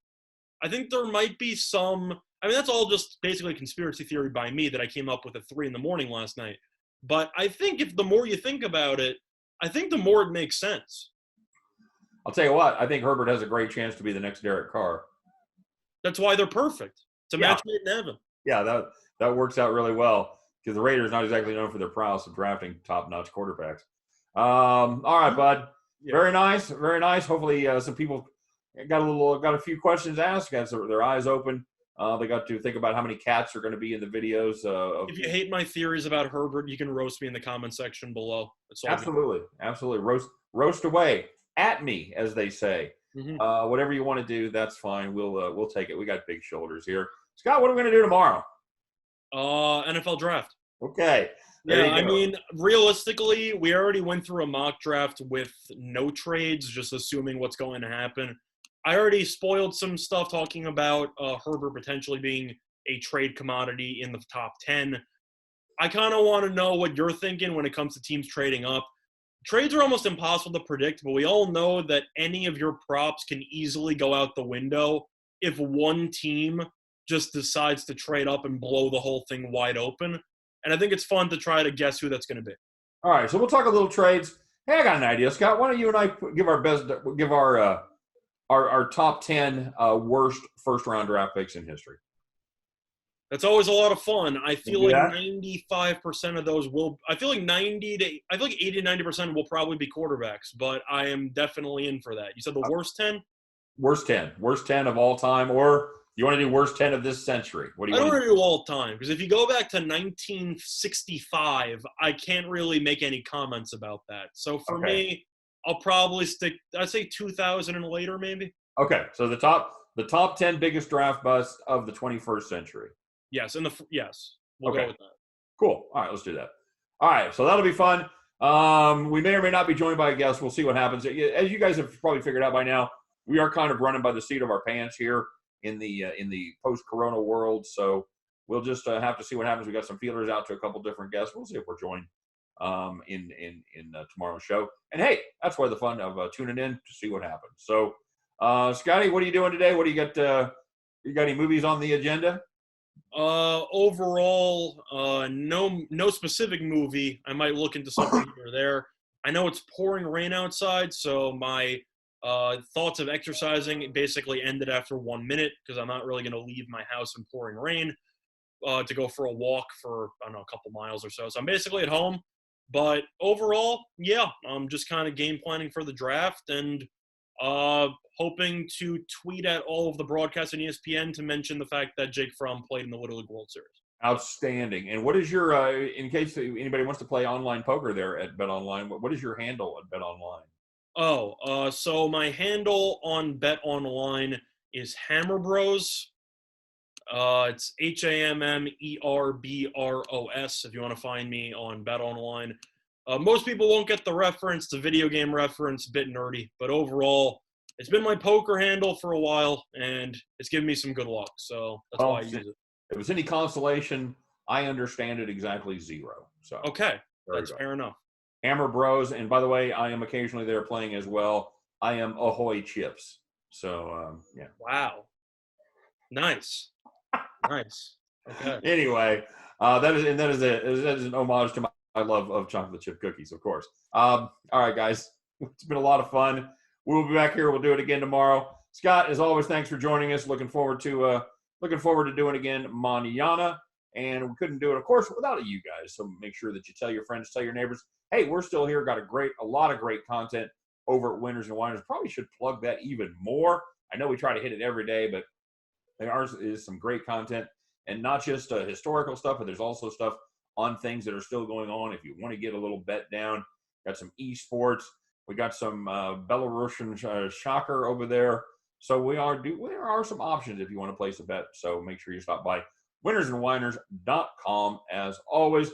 I think there might be that's all just basically conspiracy theory by me that I came up with at 3 a.m. last night. But I think if the more you think about it, I think the more it makes sense. I'll tell you what, I think Herbert has a great chance to be the next Derek Carr. That's why they're perfect. It's a match made in heaven. Yeah, that works out really well because the Raiders not exactly known for their prowess of drafting top-notch quarterbacks. All right, bud. Yeah. Very nice, very nice. Hopefully, some people got a few questions asked. Got their eyes open. They got to think about how many cats are going to be in the videos. If you hate my theories about Herbert, you can roast me in the comment section below. It's all absolutely, absolutely. Roast away at me, as they say. Mm-hmm. Whatever you want to do, that's fine. We'll take it. We got big shoulders here. Scott, what are we going to do tomorrow? NFL draft. Okay. Yeah, I mean, realistically, we already went through a mock draft with no trades, just assuming what's going to happen. I already spoiled some stuff talking about Herbert potentially being a trade commodity in the top 10. I kind of want to know what you're thinking when it comes to teams trading up. Trades are almost impossible to predict, but we all know that any of your props can easily go out the window if one team just decides to trade up and blow the whole thing wide open. And I think it's fun to try to guess who that's going to be. All right, so we'll talk a little trades. Hey, I got an idea, Scott. Why don't you and I give our top 10 worst first-round draft picks in history? That's always a lot of fun. I feel like that? 95% of those will. I feel like 80 to 90% will probably be quarterbacks, but I am definitely in for that. You said the worst 10? Worst 10 of all time, or you want to do worst 10 of this century? What do you I don't want want to do all time because if you go back to 1965, I can't really make any comments about that. So for me, I'll probably stick. I'd say 2000 and later, maybe. Okay, so the top 10 biggest draft busts of the 21st century. Yes, we'll go with that. Cool. All right, let's do that. All right, so that'll be fun. We may or may not be joined by a guest. We'll see what happens. As you guys have probably figured out by now, we are kind of running by the seat of our pants here in the post-corona world. So we'll just have to see what happens. We got some feelers out to a couple different guests. We'll see if we're joined in tomorrow's show. And hey, that's why the fun of tuning in to see what happens. So, Scotty, what are you doing today? What do you got? You got any movies on the agenda? Overall, no specific movie. I might look into something here or there. I know it's pouring rain outside, so my thoughts of exercising basically ended after 1 minute because I'm not really going to leave my house in pouring rain to go for a walk for, I don't know, a couple miles or so. So I'm basically at home. But overall, yeah, I'm just kind of game planning for the draft and hoping to tweet at all of the broadcasts on ESPN to mention the fact that Jake Fromm played in the Little League World Series. Outstanding. And what is your, in case anybody wants to play online poker there at BetOnline, what is your handle at BetOnline? So my handle on BetOnline is Hammer Bros. It's HAMMERBROS if you want to find me on BetOnline. Most people won't get the reference. It's a video game reference, a bit nerdy. But overall, it's been my poker handle for a while, and it's given me some good luck. So that's why I use it. If it was any consolation, I understand it exactly zero. So okay, that's fair enough. Hammer Bros. And by the way, I am occasionally there playing as well. I am Ahoy Chips. So, yeah. Wow. Nice. Nice. Okay. Anyway, that is an homage to my love of chocolate chip cookies, of course. All right, guys. It's been a lot of fun. We'll be back here. We'll do it again tomorrow. Scott, as always, thanks for joining us. Looking forward to doing it again mañana. And we couldn't do it, of course, without you guys. So make sure that you tell your friends, tell your neighbors. Hey, we're still here. Got a lot of great content over at Winners and Winers. Probably should plug that even more. I know we try to hit it every day, but there is some great content, and not just historical stuff, but there's also stuff on things that are still going on. If you want to get a little bet down, got some esports. We got some Belarusian shocker over there. So there are some options if you want to place a bet. So make sure you stop by winnersandwiners.com as always.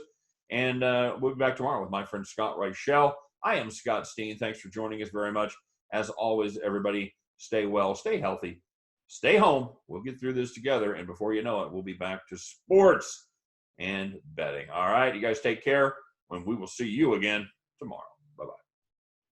And we'll be back tomorrow with my friend Scott Reichel. I am Scott Steehn. Thanks for joining us very much. As always, everybody, stay well, stay healthy, stay home. We'll get through this together. And before you know it, we'll be back to sports and betting. All right, you guys take care. When we will see you again tomorrow. Bye-bye.